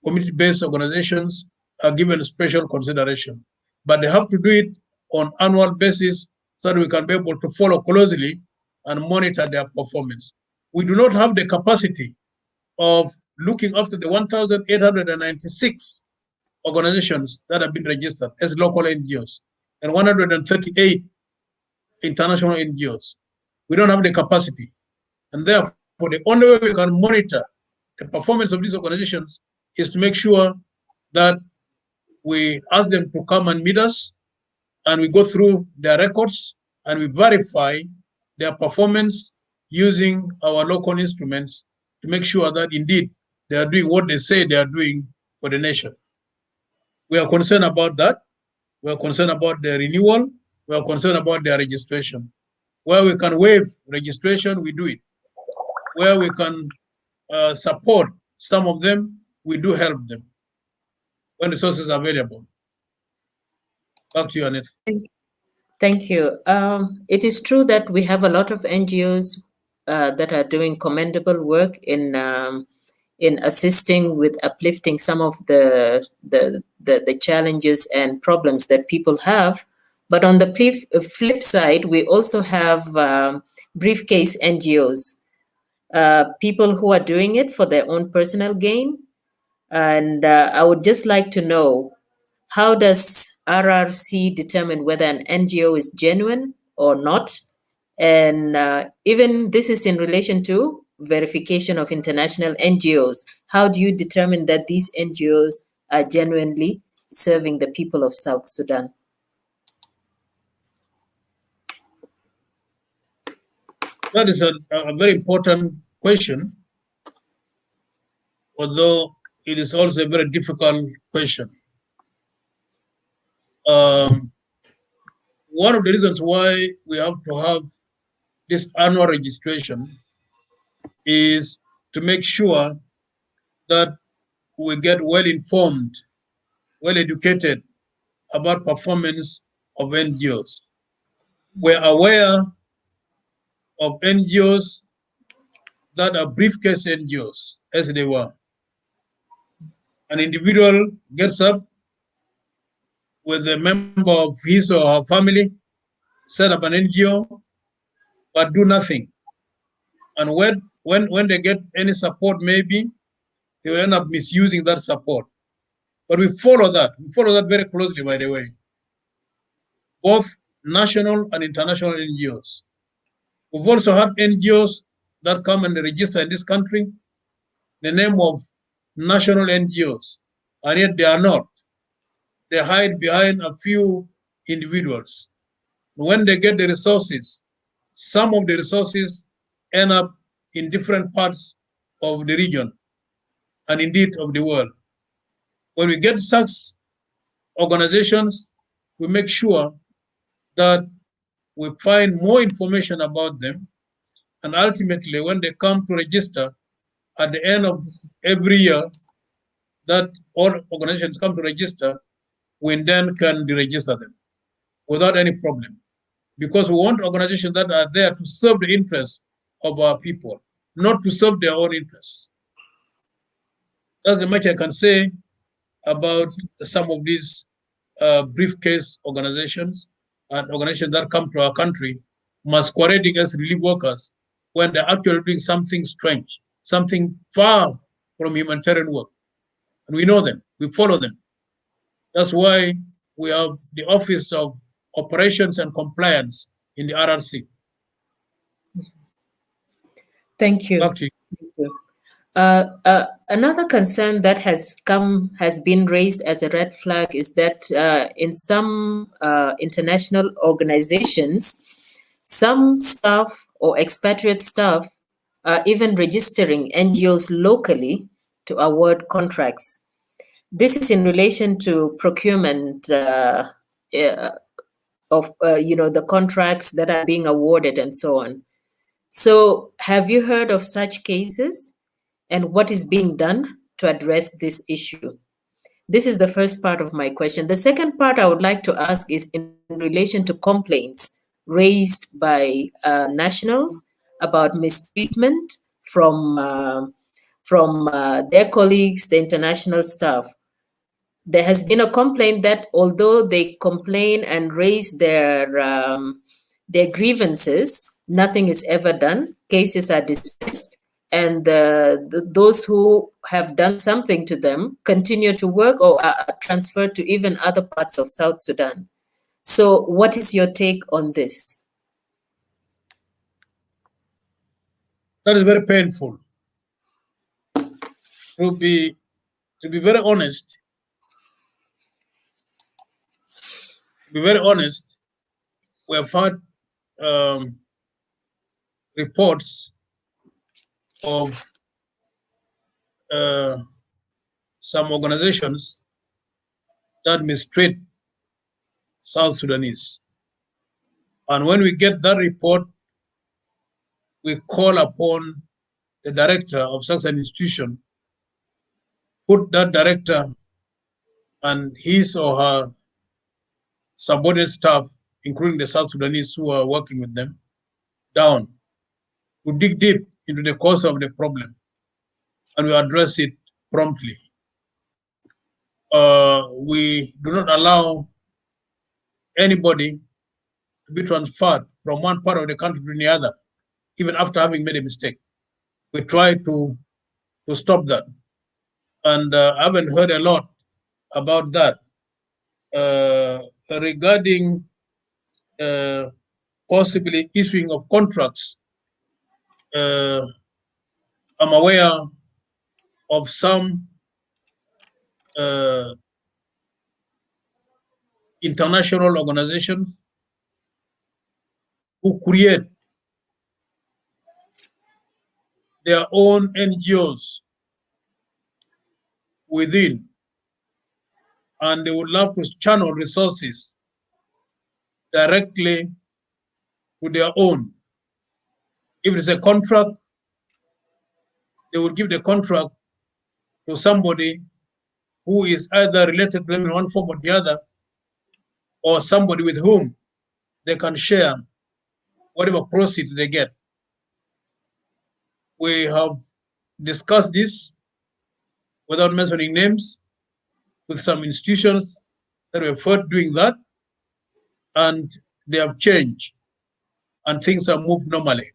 community-based organizations are given special consideration. But they have to do it on annual basis so that we can be able to follow closely and monitor their performance. We do not have the capacity of looking after the 1,896 organizations that have been registered as local NGOs and 138 international NGOs. We don't have the capacity. And therefore, the only way we can monitor the performance of these organizations is to make sure that we ask them to come and meet us and we go through their records and we verify their performance using our local instruments to make sure that indeed they are doing what they say they are doing for the nation. We are concerned about that. We are concerned about their renewal. We are concerned about their registration. Where we can waive registration, we do it. Where we can support Some of them, we do help them when resources are available. Back to you, Aneth. Thank you. It is true that we have a lot of NGOs that are doing commendable work in assisting with uplifting some of the challenges and problems that people have. But on the flip side, we also have briefcase NGOs, people who are doing it for their own personal gain. And I would just like to know, how does RRC determine whether an NGO is genuine or not? And even this is in relation to verification of international NGOs. How do you determine that these NGOs are genuinely serving the people of South Sudan? That is a very important question, although it is also a very difficult question. Um, One of the reasons why we have to have this annual registration is to make sure that we get well informed, well educated about performance of NGOs. We're aware of NGOs that are briefcase NGOs, as they were. An individual gets up with a member of his or her family, set up an NGO, but do nothing. And when they get any support, maybe they will end up misusing that support. But we follow that. We follow that very closely, by the way, both national and international NGOs. We've also had NGOs that come and register in this country in the name of national NGOs, and yet they are not. They hide behind a few individuals. When they get the resources, some of the resources end up in different parts of the region and indeed of the world. When we get such organizations, we make sure that we find more information about them. And ultimately, when they come to register at the end of every year, that all organizations come to register, we then can deregister them without any problem. Because we want organizations that are there to serve the interests of our people, not to serve their own interests. That's the much I can say about some of these briefcase organizations and organizations that come to our country masquerading as relief workers when they're actually doing something strange, something far from humanitarian work. And we know them, we follow them. That's why we have the Office of Operations and Compliance in the RRC. Thank you. Back to you. Thank you. Another concern that has been raised as a red flag is that in some international organizations, some staff or expatriate staff are even registering NGOs locally to award contracts. This is in relation to procurement of the contracts that are being awarded and so on. So, have you heard of such cases? And what is being done to address this issue? This is the first part of my question. The second part I would like to ask is in relation to complaints raised by nationals about mistreatment from their colleagues, the international staff. There has been a complaint that although they complain and raise their grievances, nothing is ever done. Cases are dismissed, and those who have done something to them continue to work or are transferred to even other parts of South Sudan. So what is your take on this? That is very painful. To be very honest, we have had reports of some organizations that mistreat South Sudanese. And when we get that report, we call upon the director of such an institution put that director and his or her subordinate staff, including the South Sudanese who are working with them, down to dig deep into the cause of the problem and we address it promptly. We do not allow anybody to be transferred from one part of the country to the other, even after having made a mistake. We try to stop that. And I haven't heard a lot about that. Regarding possibly issuing of contracts, I'm aware of some international organizations who create their own NGOs within, and they would love to channel resources directly to their own. If it's a contract, they will give the contract to somebody who is either related to them in one form or the other, or somebody with whom they can share whatever proceeds they get. We have discussed this without mentioning names with some institutions that were first doing that, and they have changed and things have moved normally.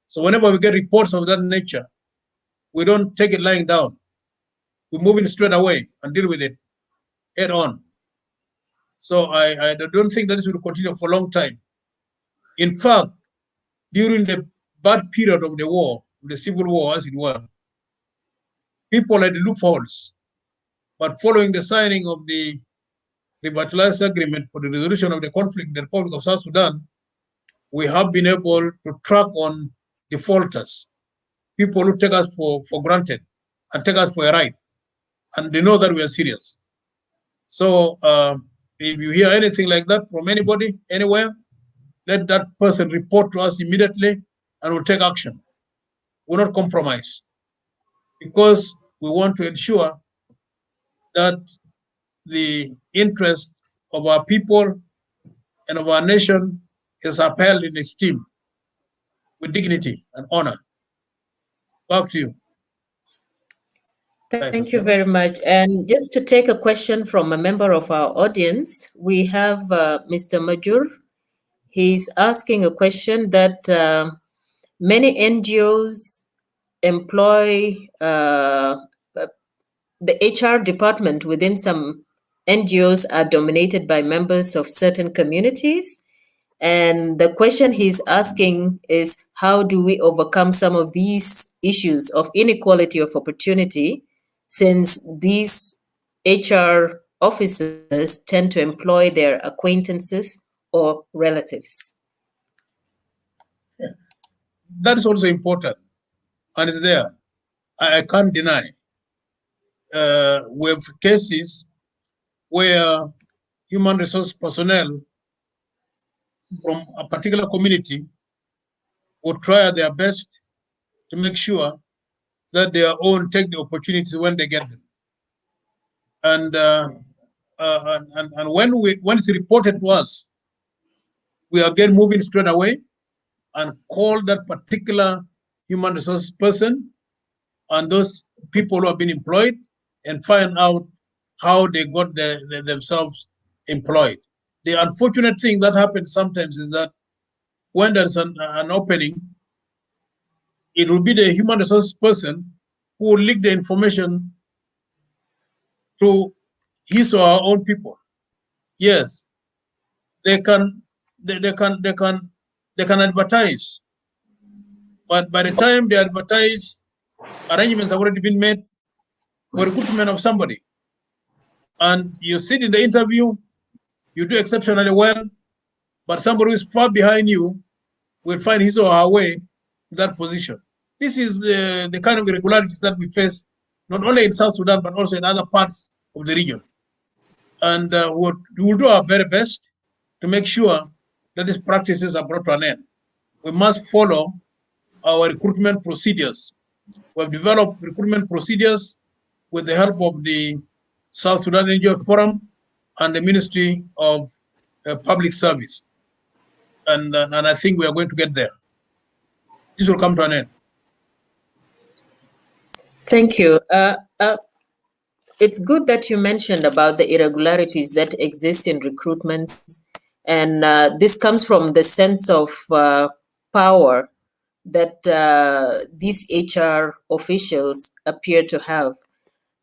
So whenever we get reports of that nature, we don't take it lying down. We move in straight away and deal with it head on. So I don't think that this will continue for a long time. In fact, during the bad period of the war, the civil war as it were, people had loopholes. But following the signing of the Revitalization Agreement for the resolution of the conflict in the Republic of South Sudan, we have been able to track on defaulters, people who take us for granted and take us for a ride, and they know that we are serious. So if you hear anything like that from anybody, anywhere, let that person report to us immediately and we'll take action. We'll not compromise because we want to ensure that the interest of our people and of our nation is upheld in esteem with dignity and honor. Back to you. Thank you very much. And just to take a question from a member of our audience, we have Mr. Majur. He's asking a question that many NGOs employ the HR department within some NGOs are dominated by members of certain communities. And the question he's asking is how do we overcome some of these issues of inequality of opportunity since these HR officers tend to employ their acquaintances or relatives? Yeah. That is also important and it's there. I can't deny. We have cases where human resource personnel from a particular community would try their best to make sure that their own take the opportunities when they get them. And when it's reported to us, we are again moving straight away and call that particular human resource person and those people who have been employed and find out how they got themselves employed. The unfortunate thing that happens sometimes is that when there's an opening, it will be the human resource person who will leak the information to his or her own people. Yes, they can advertise, but by the time they advertise, arrangements have already been made for recruitment of somebody. And you sit in the interview, you do exceptionally well, but somebody who is far behind you will find his or her way to that position. This is the kind of irregularities that we face, not only in South Sudan, but also in other parts of the region. And we will do our very best to make sure that these practices are brought to an end. We must follow our recruitment procedures. We have developed recruitment procedures with the help of the South Sudan NGO Forum and the Ministry of Public Service. And I think we are going to get there. This will come to an end. Thank you. It's good that you mentioned about the irregularities that exist in recruitments. And this comes from the sense of power that these HR officials appear to have.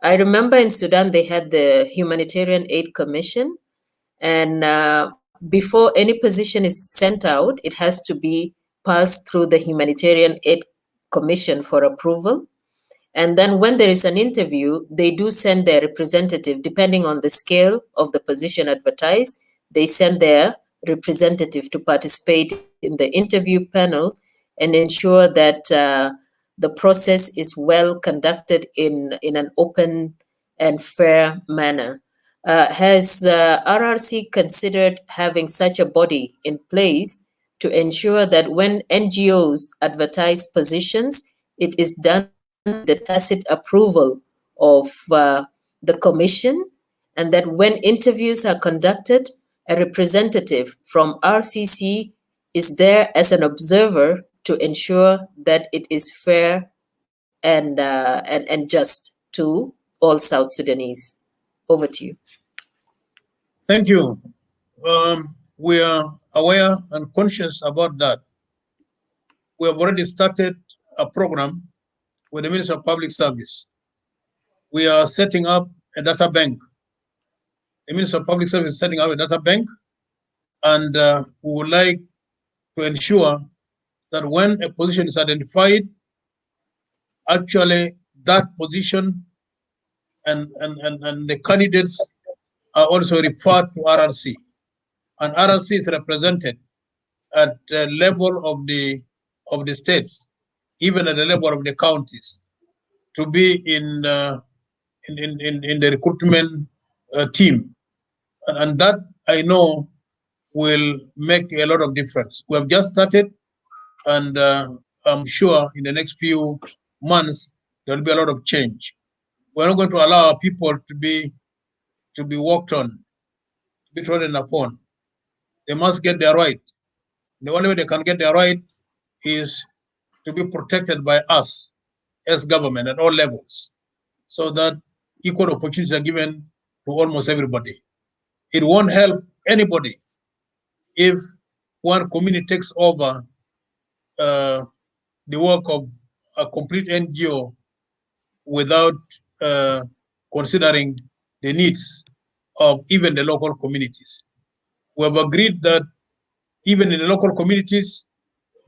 I remember in Sudan, they had the Humanitarian Aid Commission. And before any position is sent out, it has to be passed through the Humanitarian Aid Commission for approval. And then when there is an interview, they do send their representative, depending on the scale of the position advertised, they send their representative to participate in the interview panel and ensure that the process is well conducted in an open and fair manner. Has RRC considered having such a body in place to ensure that when NGOs advertise positions, it is done with the tacit approval of the commission, and that when interviews are conducted, a representative from RCC is there as an observer to ensure that it is fair and just to all South Sudanese. Over to you. Thank you. We are aware and conscious about that. We have already started a program with the Minister of Public Service. We are setting up a data bank. The Minister of Public Service is setting up a data bank, and we would like to ensure that when a position is identified, actually that position and the candidates are also referred to RRC. And RRC is represented at the level of the states, even at the level of the counties, to be in the recruitment team, and that I know will make a lot of difference. We have just started, and I'm sure in the next few months there will be a lot of change. We're not going to allow our people to be walked on, to be trodden upon. They must get their right. The only way they can get their right is to be protected by us as government at all levels, so that equal opportunities are given to almost everybody. It won't help anybody if one community takes over the work of a complete NGO without considering the needs of even the local communities. We have agreed that even in the local communities,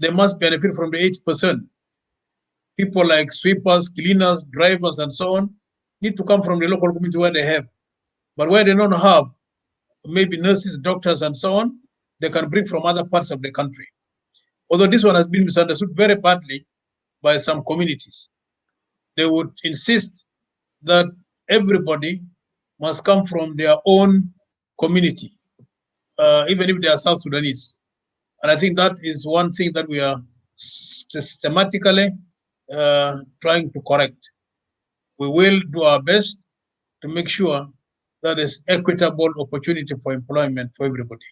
they must benefit from the 80%. People like sweepers, cleaners, drivers, and so on need to come from the local community where they have. But where they don't have, maybe nurses, doctors, and so on, they can bring from other parts of the country. Although this one has been misunderstood very badly by some communities. They would insist that everybody must come from their own community, even if they are South Sudanese. And I think that is one thing that we are systematically trying to correct. We will do our best to make sure that is equitable opportunity for employment for everybody.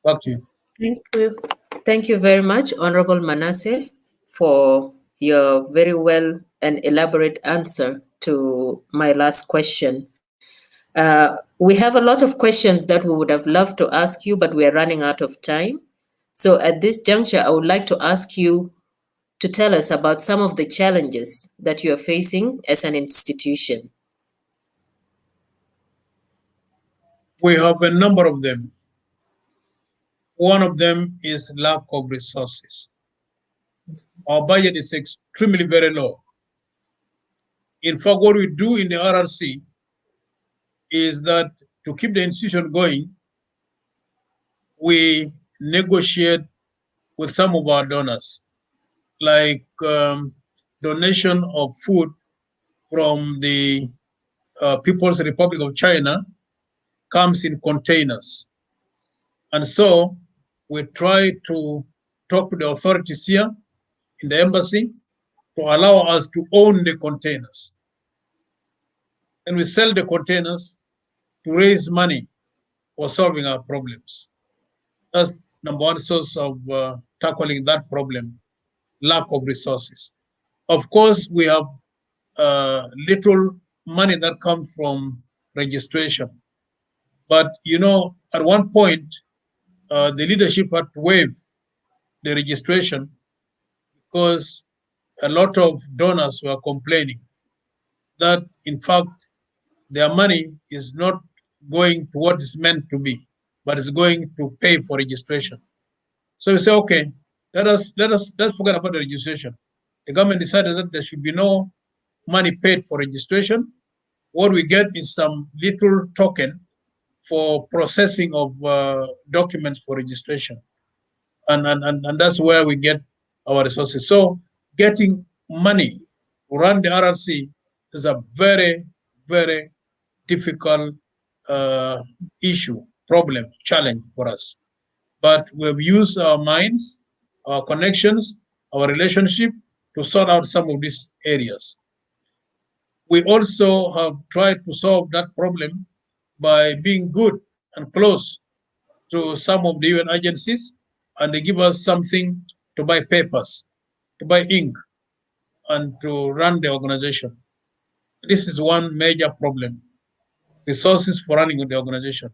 Back to you. Thank you. Thank you very much, Honorable Manasseh, for your very well and elaborate answer to my last question. We have a lot of questions that we would have loved to ask you, but we are running out of time. So at this juncture, I would like to ask you to tell us about some of the challenges that you are facing as an institution. We have a number of them. One of them is lack of resources. Our budget is extremely very low. In fact, what we do in the RRC is that to keep the institution going, we negotiate with some of our donors, like donation of food from the People's Republic of China comes in containers. And so we try to talk to the authorities here in the embassy to allow us to own the containers. and we sell the containers to raise money for solving our problems. That's number one source of tackling that problem, lack of resources. Of course, we have little money that comes from registration. But, at one point, the leadership had to waive the registration because a lot of donors were complaining that, in fact, their money is not going to what it's meant to be, but it's going to pay for registration. So we say, okay, let's forget about the registration. The government decided that there should be no money paid for registration. What we get is some little token for processing of documents for registration. And that's where we get our resources. So getting money to run the RRC is a very, very difficult issue, problem, challenge for us. But we've used our minds, our connections, our relationship to sort out some of these areas. We also have tried to solve that problem by being good and close to some of the UN agencies, and they give us something to buy papers, to buy ink, and to run the organization. This is one major problem, resources for running the organization.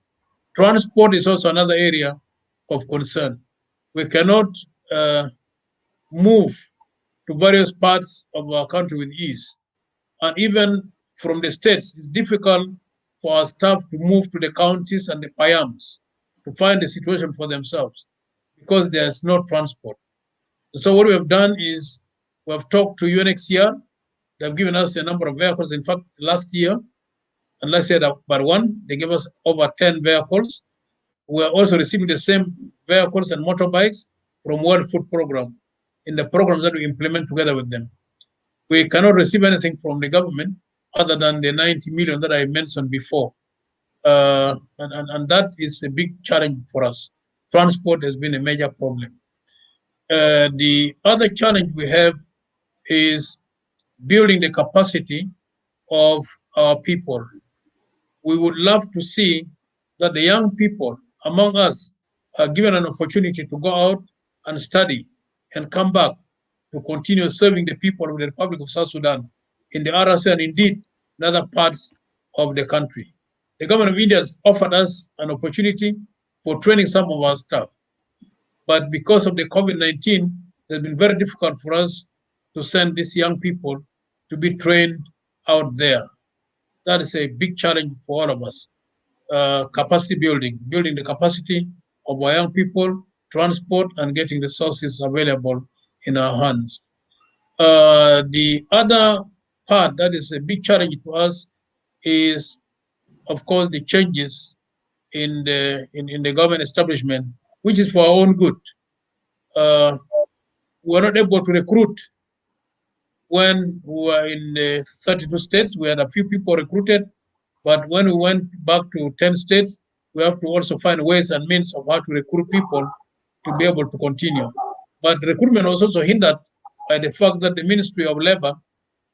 Transport is also another area of concern. We cannot move to various parts of our country with ease. And even from the states, it's difficult for our staff to move to the counties and the payams to find the situation for themselves because there's no transport. So what we have done is we have talked to UNHCR. They've given us a number of vehicles. In fact, last year, and last year about one, they gave us over 10 vehicles. We are also receiving the same vehicles and motorbikes from World Food Program in the programs that we implement together with them. We cannot receive anything from the government other than the 90 million that I mentioned before. And that is a big challenge for us. Transport has been a major problem. The other challenge we have is building the capacity of our people. We would love to see that the young people among us are given an opportunity to go out and study and come back to continue serving the people of the Republic of South Sudan in the RSA and indeed in other parts of the country. The government of India has offered us an opportunity for training some of our staff. But because of the COVID-19, it's been very difficult for us to send these young people to be trained out there. That is a big challenge for all of us. Capacity building the capacity of our young people, transport, and getting resources available in our hands. The other part that is a big challenge to us is, of course, the changes in the government establishment, which is for our own good. We're not able to recruit. When we were in the 32 states, we had a few people recruited, but when we went back to 10 states, we have to also find ways and means of how to recruit people to be able to continue. But recruitment was also hindered by the fact that the Ministry of Labor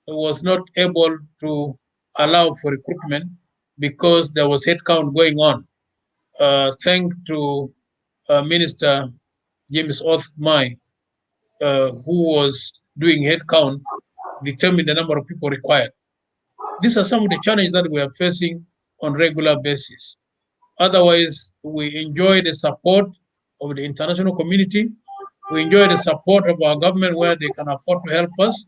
was not able to allow for recruitment because there was headcount going on. Thanks to Minister James Oth Mai, who was doing headcount, determine the number of people required. These are some of the challenges that we are facing on regular basis. Otherwise, we enjoy the support of the international community. We enjoy the support of our government where they can afford to help us,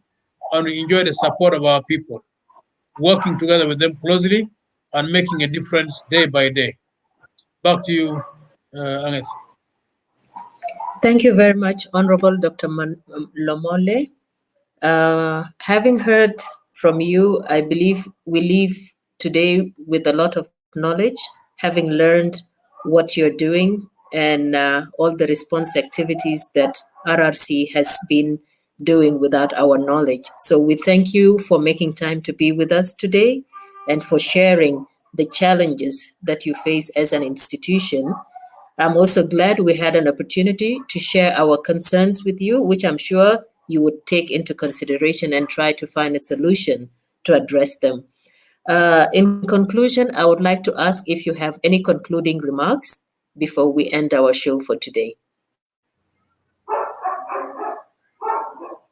and we enjoy the support of our people, working together with them closely and making a difference day by day. Back to you, Angeth. Thank you very much, Honorable Dr. Lomole. Having heard from you, I believe we leave today with a lot of knowledge, having learned what you're doing and all the response activities that RRC has been doing without our knowledge. So we thank you for making time to be with us today and for sharing the challenges that you face as an institution. I'm also glad we had an opportunity to share our concerns with you, which I'm sure you would take into consideration and try to find a solution to address them. In conclusion, I would like to ask if you have any concluding remarks before we end our show for today.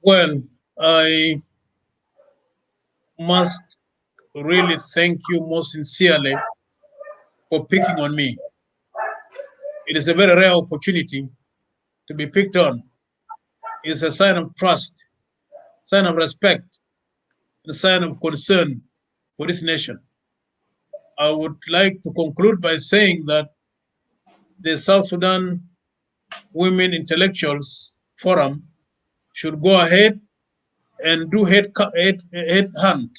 Well, I must really thank you most sincerely for picking on me. It is a very rare opportunity to be picked on. It's a sign of trust, sign of respect, a sign of concern for this nation. I would like to conclude by saying that the South Sudan Women Intellectuals Forum should go ahead and do head hunt.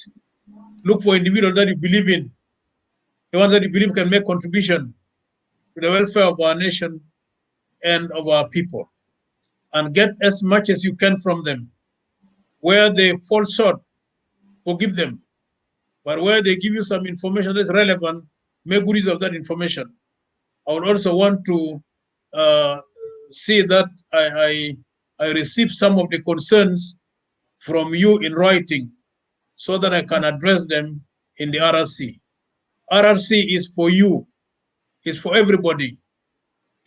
Look for individuals that you believe in, the ones that you believe can make contribution to the welfare of our nation and of our people, and get as much as you can from them. Where they fall short, forgive them. But where they give you some information that's relevant, make good use of that information. I would also want to see that I receive some of the concerns from you in writing so that I can address them in the RRC. RRC is for you, is for everybody,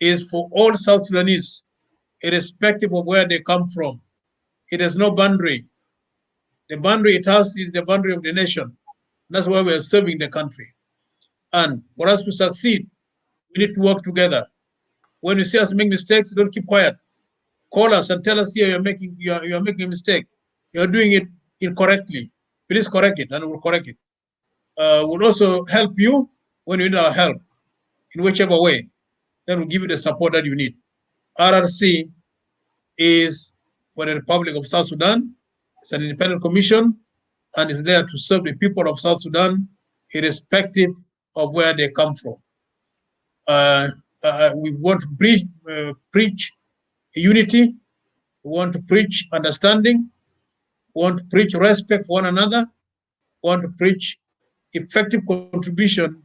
is for all South Sudanese, irrespective of where they come from. It has no boundary. The boundary it has is the boundary of the nation. That's why we are serving the country. And for us to succeed, we need to work together. When you see us make mistakes, don't keep quiet. Call us and tell us here you're making a mistake. You're doing it incorrectly. Please correct it, and we'll correct it. We'll also help you when you need our help in whichever way. Then we'll give you the support that you need. RRC is for the Republic of South Sudan. It's an independent commission and is there to serve the people of South Sudan, irrespective of where they come from. We want to preach unity. We want to preach understanding. We want to preach respect for one another. We want to preach effective contribution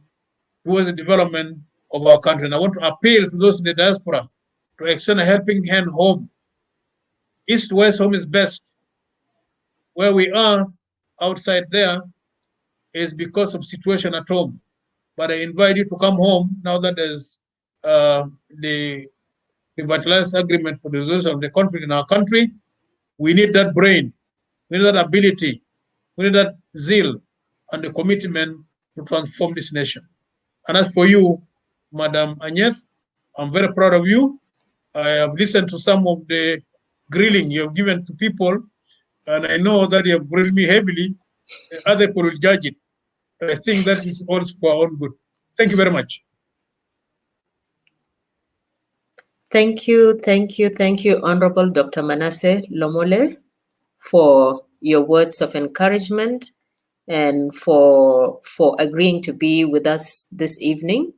towards the development of our country. And I want to appeal to those in the diaspora to extend a helping hand home. East-West home is best. Where we are outside there is because of situation at home. But I invite you to come home now that there's the revitalized agreement for the resolution of the conflict in our country. We need that brain, we need that ability, we need that zeal and the commitment to transform this nation. And as for you, Madam Agnes, I'm very proud of you. I have listened to some of the grilling you have given to people, and I know that you have grilled me heavily. Other people will judge it. I think that is also for our own good. Thank you very much. Thank you, Honorable Dr. Manasseh Lomole, for your words of encouragement and for agreeing to be with us this evening.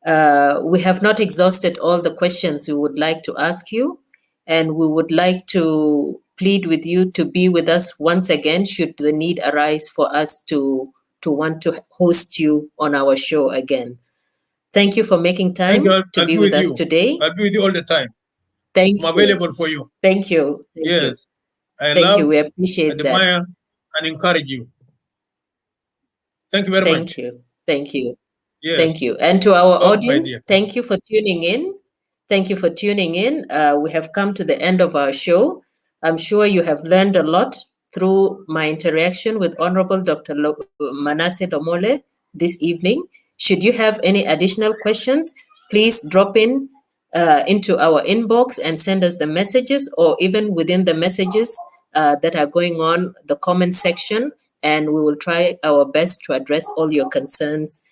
We have not exhausted all the questions we would like to ask you, and we would like to plead with you to be with us once again should the need arise for us to want to host you on our show again. Thank you for making time to be with us today. I'll be with you all the time. Thank you. I'm available for you. Thank you. Yes. I Thank love, you. We appreciate that. admire, and encourage you. Thank you very much. Thank you. Yes. Thank you. And to our Love, audience, thank you for tuning in. Thank you for tuning in. We have come to the end of our show. I'm sure you have learned a lot through my interaction with Honorable Dr. Manasseh Lomole this evening. Should you have any additional questions, please drop in into our inbox and send us the messages, or even within the messages that are going on the comment section, and we will try our best to address all your concerns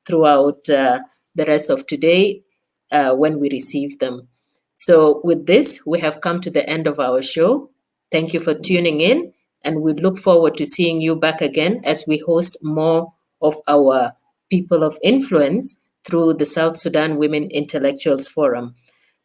throughout the rest of today when we receive them. So with this, we have come to the end of our show. Thank you for tuning in, and we look forward to seeing you back again as we host more of our people of influence through the South Sudan Women Intellectuals Forum.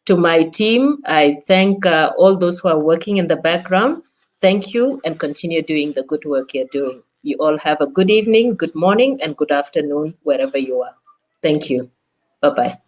To my team, I thank all those who are working in the background. Thank you, and continue doing the good work you're doing. You all have a good evening, good morning, and good afternoon, wherever you are. Thank you. Bye-bye.